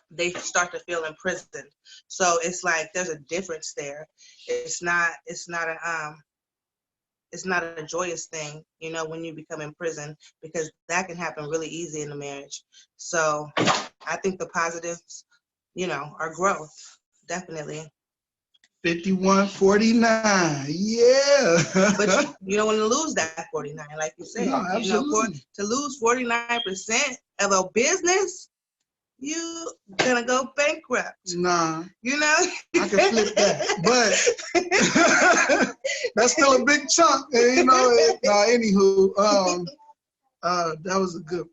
they start to feel imprisoned. So it's like there's a difference there. It's not a joyous thing, when you become imprisoned, because that can happen really easy in a marriage. So I think the positives, are growth, definitely. 51-49, yeah. But you don't want to lose that 49, like you said. No, absolutely. To lose 49% of a business, you gonna go bankrupt. Nah. I can flip that, but that's still a big chunk. Anywho, that was a good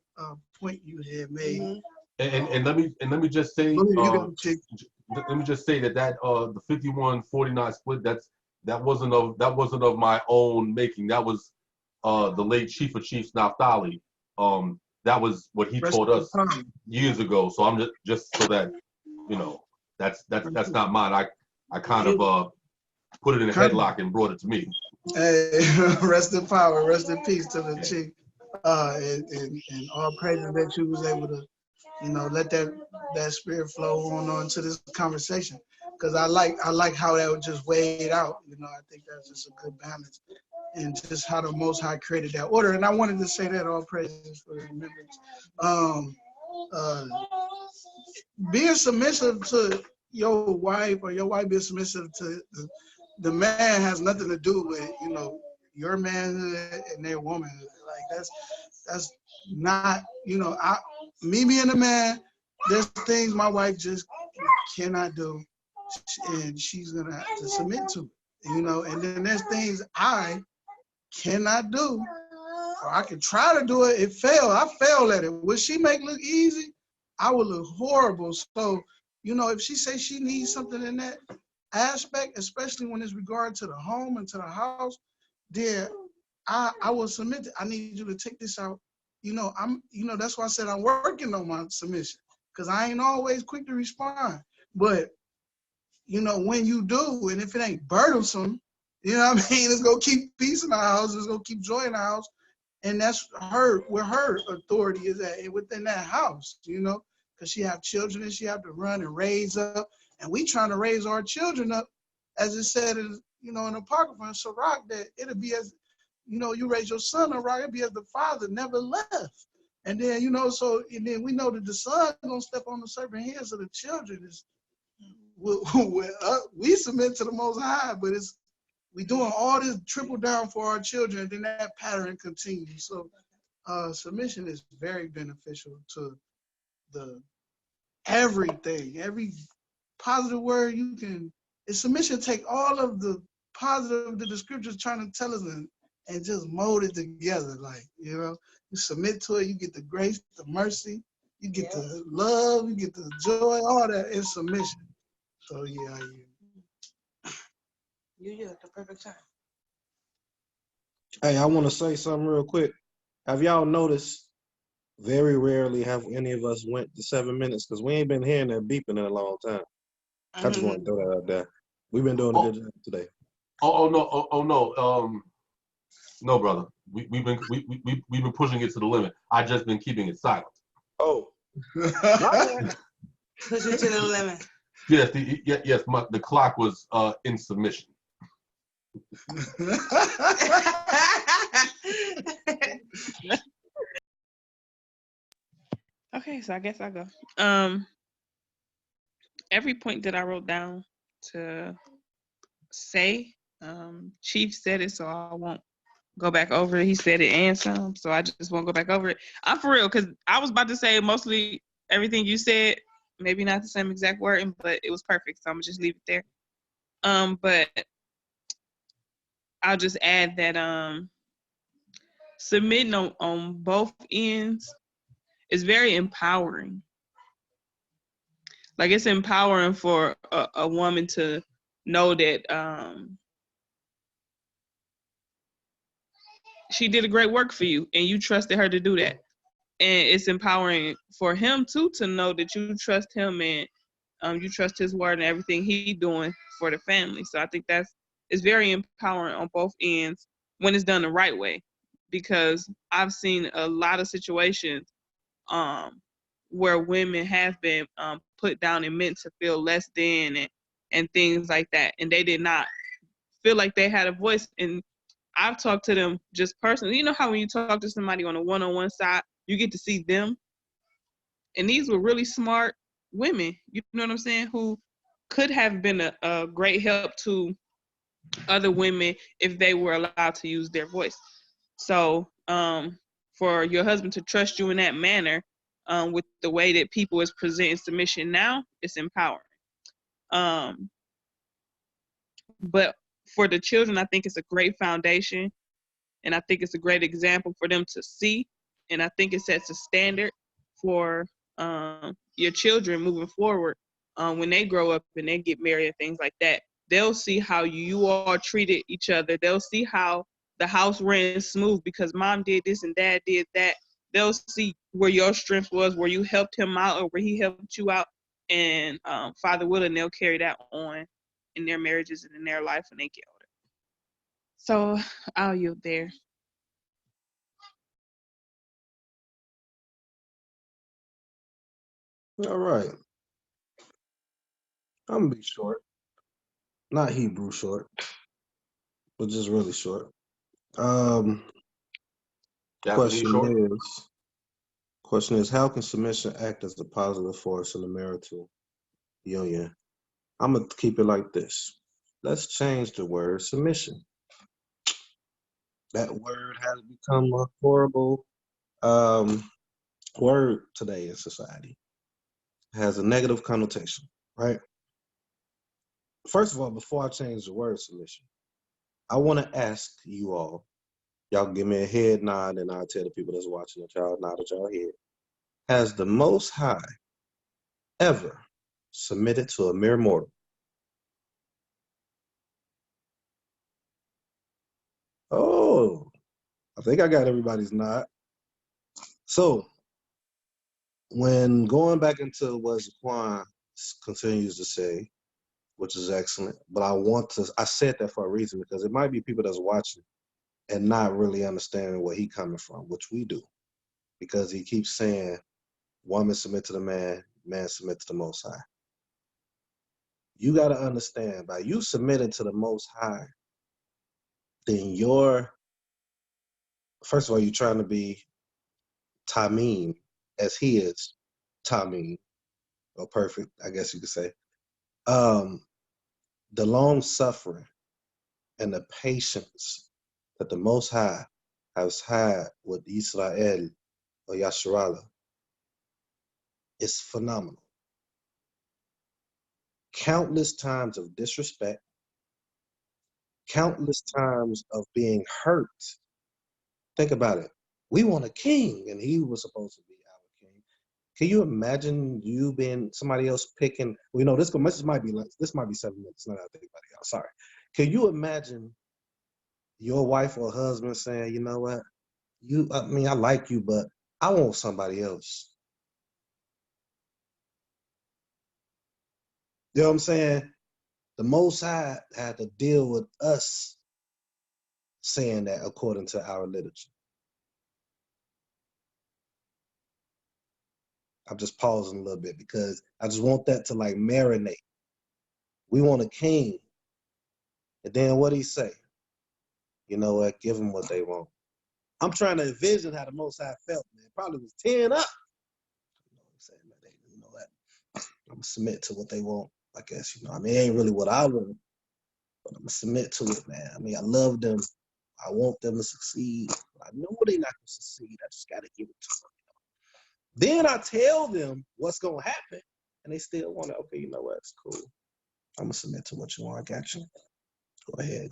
point you had made. Mm-hmm. And let me just say, let me just say that the 51-49 split, that wasn't of my own making. That was the late Chief of Chiefs Naphtali. That was what he told us years ago. So I'm just so that that's not mine. I kind of put it in a headlock and brought it to me. Hey, rest in power, rest in peace to the Chief, and all praises that you was able to, let that spirit flow on to this conversation. Because I like how that was just weighed out. I think that's just a good balance, and just how the Most High created that order. And I wanted to say that all praises for the remembrance. Being submissive to your wife, or your wife being submissive to the man, has nothing to do with your manhood and their womanhood. Like that's not me being a man. There's things my wife just cannot do. and she's gonna have to submit to it, you know. And then there's things I cannot do, or I can try to do it. It failed. I fail at it. What she make look easy, I would look horrible. So, you know, if she says she needs something in that aspect, especially when it's regard to the home and to the house, then I will submit. I need you to take this out. You know, that's why I said I'm working on my submission, because I ain't always quick to respond. But, you know, when you do, and if it ain't burdensome, you know what I mean, it's gonna keep peace in the house, it's gonna keep joy in the house. And that's where her authority is at, within that house, you know, because she have children and she have to run and raise up. And we trying to raise our children up, as it said, you know, in Apocrypha and Sirach, that it'll be as, you know, you raise your son up, right? It'll be as the father never left. And then, you know, and then we know that the son gonna step on the serpent head, so the children is, we submit to the Most High, but we doing all this triple down for our children, and then that pattern continues. So submission is very beneficial to the everything, every positive word you can. Submission take all of the positive that the scriptures trying to tell us and just mold it together. Like, you know, you submit to it, you get the grace, the mercy, you get the love, you get the joy, all that in submission. So yeah, You at the perfect time. Hey, I want to say something real quick. Have y'all noticed? Very rarely have any of us went to 7 minutes, because we ain't been hearing that beeping in a long time. I just want to throw that out there. We've been doing a good job today. No. No, brother. We've been pushing it to the limit. I just been keeping it silent. Oh. Push it to the limit. Yes, the clock was in submission. Okay, so I guess I'll go. Every point that I wrote down to say, Chief said it, so I won't go back over it. He said it and some, so I just won't go back over it. I'm for real, because I was about to say mostly everything you said, maybe not the same exact wording, but it was perfect, so I'm gonna just leave it there. But I'll just add that submitting on both ends is very empowering. Like, it's empowering for a woman to know that she did a great work for you and you trusted her to do that. And it's empowering for him too, to know that you trust him and you trust his word and everything he doing for the family. So I think it's very empowering on both ends when it's done the right way, because I've seen a lot of situations where women have been put down and meant to feel less than and things like that, and they did not feel like they had a voice. And I've talked to them just personally. You know how when you talk to somebody on a one-on-one side, you get to see them, and these were really smart women, you know what I'm saying, who could have been a great help to other women if they were allowed to use their voice. So for your husband to trust you in that manner, with the way that people is presenting submission now, it's empowering. But for the children, I think it's a great foundation, and I think it's a great example for them to see, and I think it sets a standard for your children moving forward. When they grow up and they get married and things like that, they'll see how you all treated each other. They'll see how the house ran smooth because mom did this and dad did that. They'll see where your strength was, where you helped him out or where he helped you out. And Father willing, they'll carry that on in their marriages and in their life when they get older. So I'll yield there. All right. I'm gonna be short. Not Hebrew short, but just really short. Question is, how can submission act as a positive force in the marital union? I'm gonna keep it like this. Let's change the word submission. That word has become a horrible word today in society. It has a negative connotation, right? First of all, before I change the word submission, I want to ask you all, y'all give me a head nod and I'll tell the people that's watching that y'all nod at y'all head. Has the Most High ever submitted to a mere mortal? Oh, I think I got everybody's nod. So, when going back into what Zaquan continues to say, which is excellent, but I said that for a reason because it might be people that's watching and not really understanding where he coming from, which we do, because he keeps saying, woman submit to the man, man submit to the Most High. You got to understand, by you submitting to the Most High, then first of all, you're trying to be Tamim, as he is Tamim, or perfect, I guess you could say. The long suffering and the patience that the Most High has had with Israel or Yasharala is phenomenal. Countless times of disrespect, countless times of being hurt. Think about it. We want a king, and he was supposed to be our king. Can you imagine you being somebody else picking? Well, you know, this might be 7 minutes. Now that I think about it, y'all. Sorry. Can you imagine your wife or husband saying, you know what? I like you, but I want somebody else. You know what I'm saying? The Most High had to deal with us saying that according to our literature. I'm just pausing a little bit because I just want that to like marinate. We want a king. And then what he say? You know what? Give them what they want. I'm trying to envision how the Most High felt, man. Probably was tearing up. You know what I'm saying? You know that. I'm going to submit to what they want. I guess, it ain't really what I want, but I'm going to submit to it, man. I love them. I want them to succeed. I know they're not going to succeed. I just got to give it to them. Then I tell them what's going to happen, and they still want it. Okay, you know what? It's cool. I'm going to submit to what you want. I got you. Go ahead.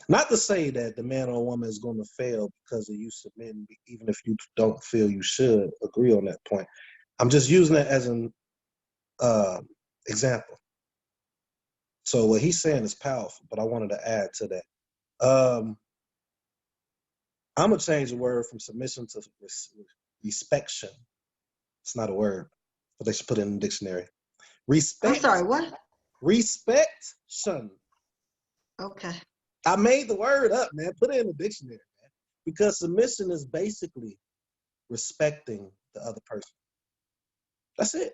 Not to say that the man or woman is going to fail because of you submitting, even if you don't feel you should agree on that point. I'm just using it as an example. So what he's saying is powerful, but I wanted to add to that. I'm going to change the word from submission to respection. It's not a word, but they should put it in the dictionary. Respect. I'm sorry, what? Respection. Okay. I made the word up, man. Put it in the dictionary, man. Because submission is basically respecting the other person. That's it.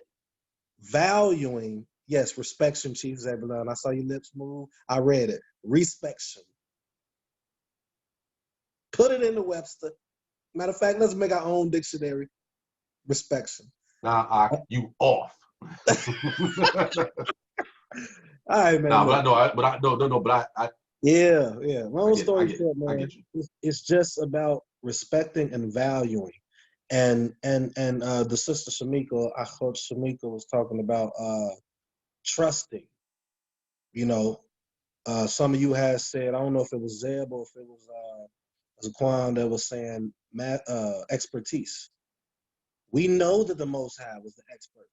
Valuing, yes, respection, Chief Zebulon. I saw your lips move. I read it. Respection. Put it in the Webster. Matter of fact, let's make our own dictionary. Respection. Nah, you off. All right, man. Nah, but I Yeah. Long story short, I man. get you. It's just about respecting and valuing. And the sister Shamika, I thought Shamika was talking about trusting. Some of you had said, I don't know if it was Zeb or if it was Zaquan that was saying expertise. We know that the Most High was the expert,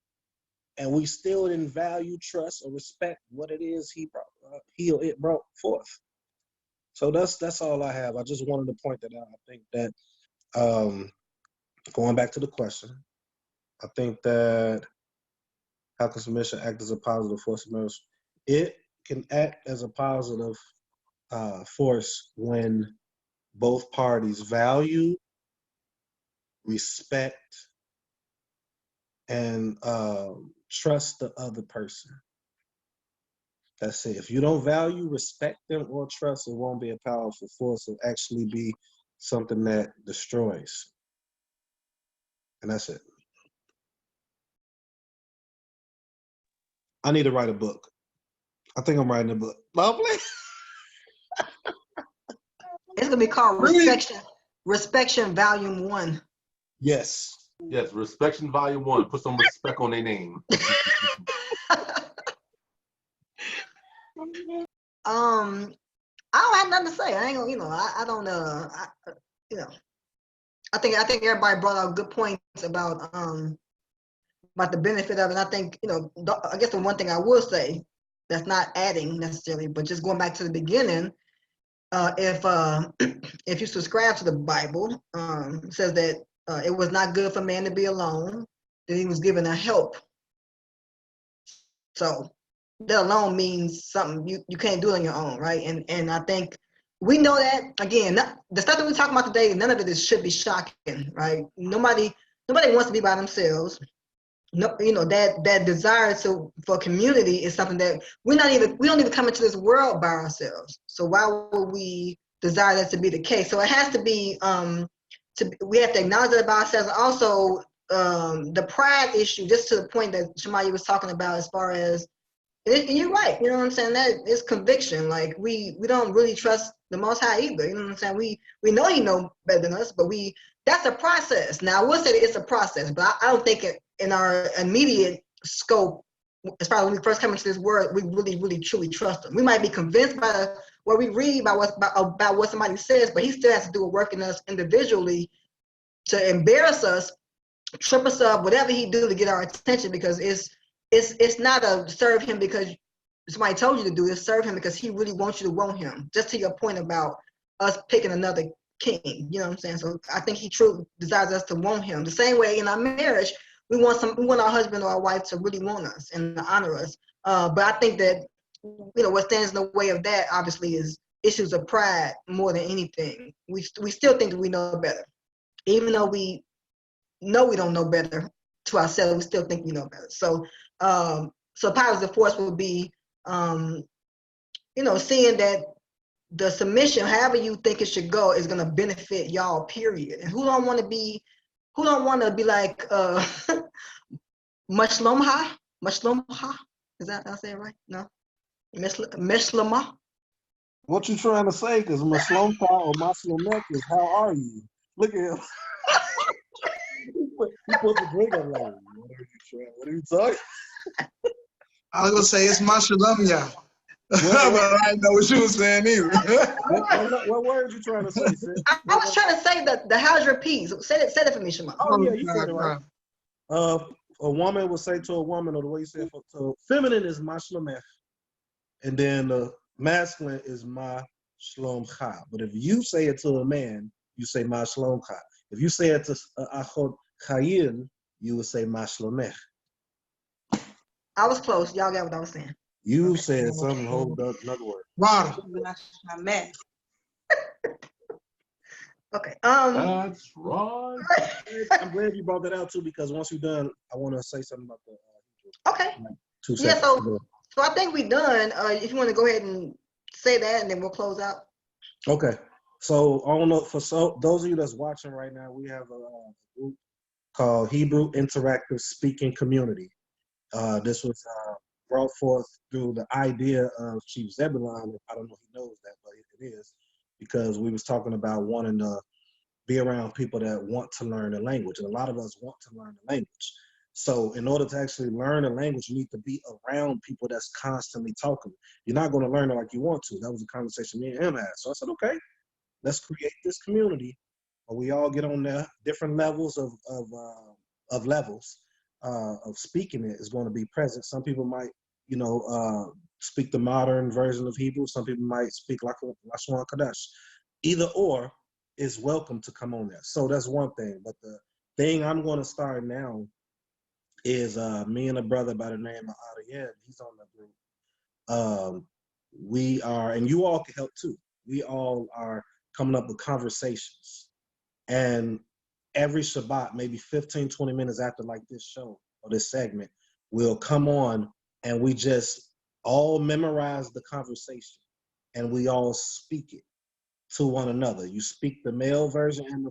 and we still didn't value, trust, or respect what it is he brought forth. So that's all I have. I just wanted to point that out. I think that going back to the question, I think that how can submission act as a positive force of marriage? It can act as a positive force when both parties value, respect, and trust the other person. That's it. If you don't value, respect them, or trust, it won't be a powerful force. It'll actually be something that destroys. And that's it. I need to write a book. I think I'm writing a book. Lovely. It's gonna be called Respection Volume 1. Yes. Yes, Respection Volume 1. Put some respect on their name. I don't have nothing to say. I ain't gonna, I don't, you know, I think everybody brought out good points about the benefit of it. And I think, I guess the one thing I will say that's not adding necessarily, but just going back to the beginning, if you subscribe to the Bible, it says that it was not good for man to be alone, that he was given a help. So that alone means something you can't do it on your own, right? And I think we know that, again, the stuff that we're talking about today, none of it should be shocking, right? Nobody wants to be by themselves. No, that desire for community is something that we don't even come into this world by ourselves. So why would we desire that to be the case? So it has to be we have to acknowledge that about ourselves. Also, the pride issue, just to the point that Shamaya was talking about, as far as, and you're right, you know what I'm saying, that is conviction. Like we don't really trust the Most High either, you know what I'm saying. We know He knows better than us, but that's a process. Now I will say that it's a process, but I don't think in our immediate scope, as far as when we first come into this world, we really truly trust Him. We might be convinced by what we read, about what somebody says, but He still has to do a work in us individually to embarrass us, trip us up, whatever He do to get our attention, because it's not a serve Him because somebody told you to do it. Serve Him because He really wants you to want Him. Just to your point about us picking another king, you know what I'm saying? So I think He truly desires us to want Him. The same way in our marriage, we want our husband or our wife to really want us and to honor us. But I think that what stands in the way of that obviously is issues of pride more than anything. We still think that we know better, even though we know we don't know better to ourselves. We still think we know better. So positive force would be seeing that the submission, however you think it should go, is going to benefit y'all, period. And who don't want to be like Mushlomha? Is that I say it right? No, Meshlama. What you trying to say? Because Maslomka or Maslomek is how are you? Look at him. He put the drink up like, what are you talking? I was gonna say it's Mashalamia. But I didn't know what you was saying either. What word you trying to say, sis? I was trying to say that the how's your peace. Say it for me, Shema. Oh yeah, you said it right. A woman will say to a woman, or the way you say it, so feminine is mashlomech, and then the masculine is ma shlomcha. But if you say it to a man, you say ma shlomcha. If you say it to achot chayil, you would say ma shlomech. I was close. Y'all got what I was saying. You said something whole another word. Right. Okay. That's right. I'm glad you brought that out too, because once you're done, I want to say something about the. Okay. 2 seconds. Yeah. So I think we're done. If you want to go ahead and say that, and then we'll close out. Okay. So I don't know, those of you that's watching right now, we have a group called Hebrew Interactive Speaking Community. This was brought forth through the idea of Chief Zebulon. I don't know if he knows that, but it is, because we was talking about wanting to be around people that want to learn the language. And a lot of us want to learn the language. So in order to actually learn a language, you need to be around people that's constantly talking. You're not going to learn it like you want to. That was a conversation me and him had. So I said, okay, let's create this community where we all get on there. Different levels of levels of speaking it is going to be present. Some people might, speak the modern version of Hebrew. Some people might speak like Lashon Kadesh. Either or is welcome to come on there. So that's one thing. But the thing I'm going to start now is me and a brother by the name of Ariel. He's on the group. We are, and you all can help too. We all are coming up with conversations. And every Shabbat, maybe 15, 20 minutes after like this show or this segment, we'll come on and we just all memorize the conversation and we all speak it to one another. You speak the male version, and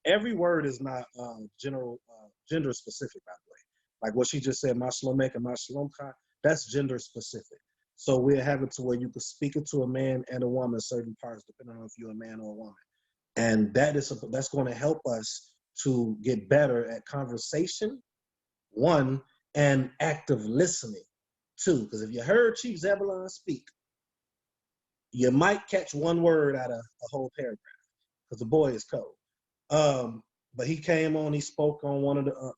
every word is not gender specific, by the way. Like what she just said, my shlomek and my shlomcha, that's gender specific. So we're having to where you can speak it to a man and a woman, certain parts, depending on if you're a man or a woman. And that's going to help us to get better at conversation, one, and active listening, two. Because if you heard Chief Zebulon speak, you might catch one word out of a whole paragraph because the boy is cold. But he came on, he spoke on one of the,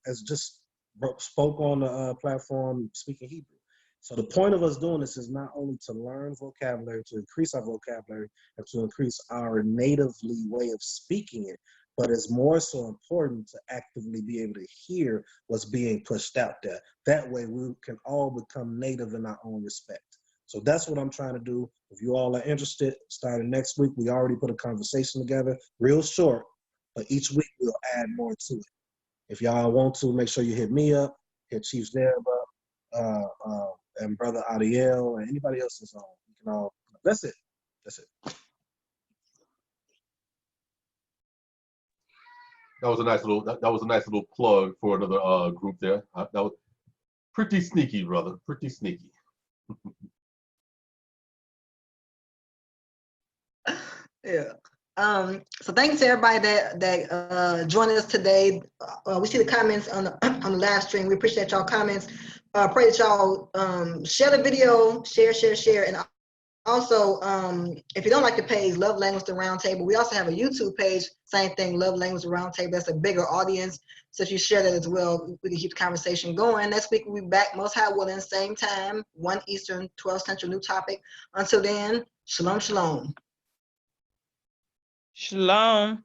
spoke on the platform speaking Hebrew. So the point of us doing this is not only to learn vocabulary, to increase our vocabulary, and to increase our natively way of speaking it, but it's more so important to actively be able to hear what's being pushed out there. That way we can all become native in our own respect. So that's what I'm trying to do. If you all are interested, starting next week, we already put a conversation together, real short, but each week we'll add more to it. If y'all want to, make sure you hit me up, hit Chief Zeb up, and Brother Ariel, and anybody else is on. You can all, that's it. That's it. That was a nice little. That was a nice little plug for another group there. That was pretty sneaky, brother. Pretty sneaky. Yeah. So thanks to everybody that joined us today. We see the comments on the live stream. We appreciate y'all comments. Pray that y'all share the video, share, and also if you don't like the page, Love Language the Roundtable. We also have a YouTube page, same thing, Love Language the Roundtable. That's a bigger audience. So if you share that as well, we can keep the conversation going. Next week we'll be back, most high willing, same time, 1 Eastern, 12 Central, new topic. Until then, shalom, shalom. Shalom.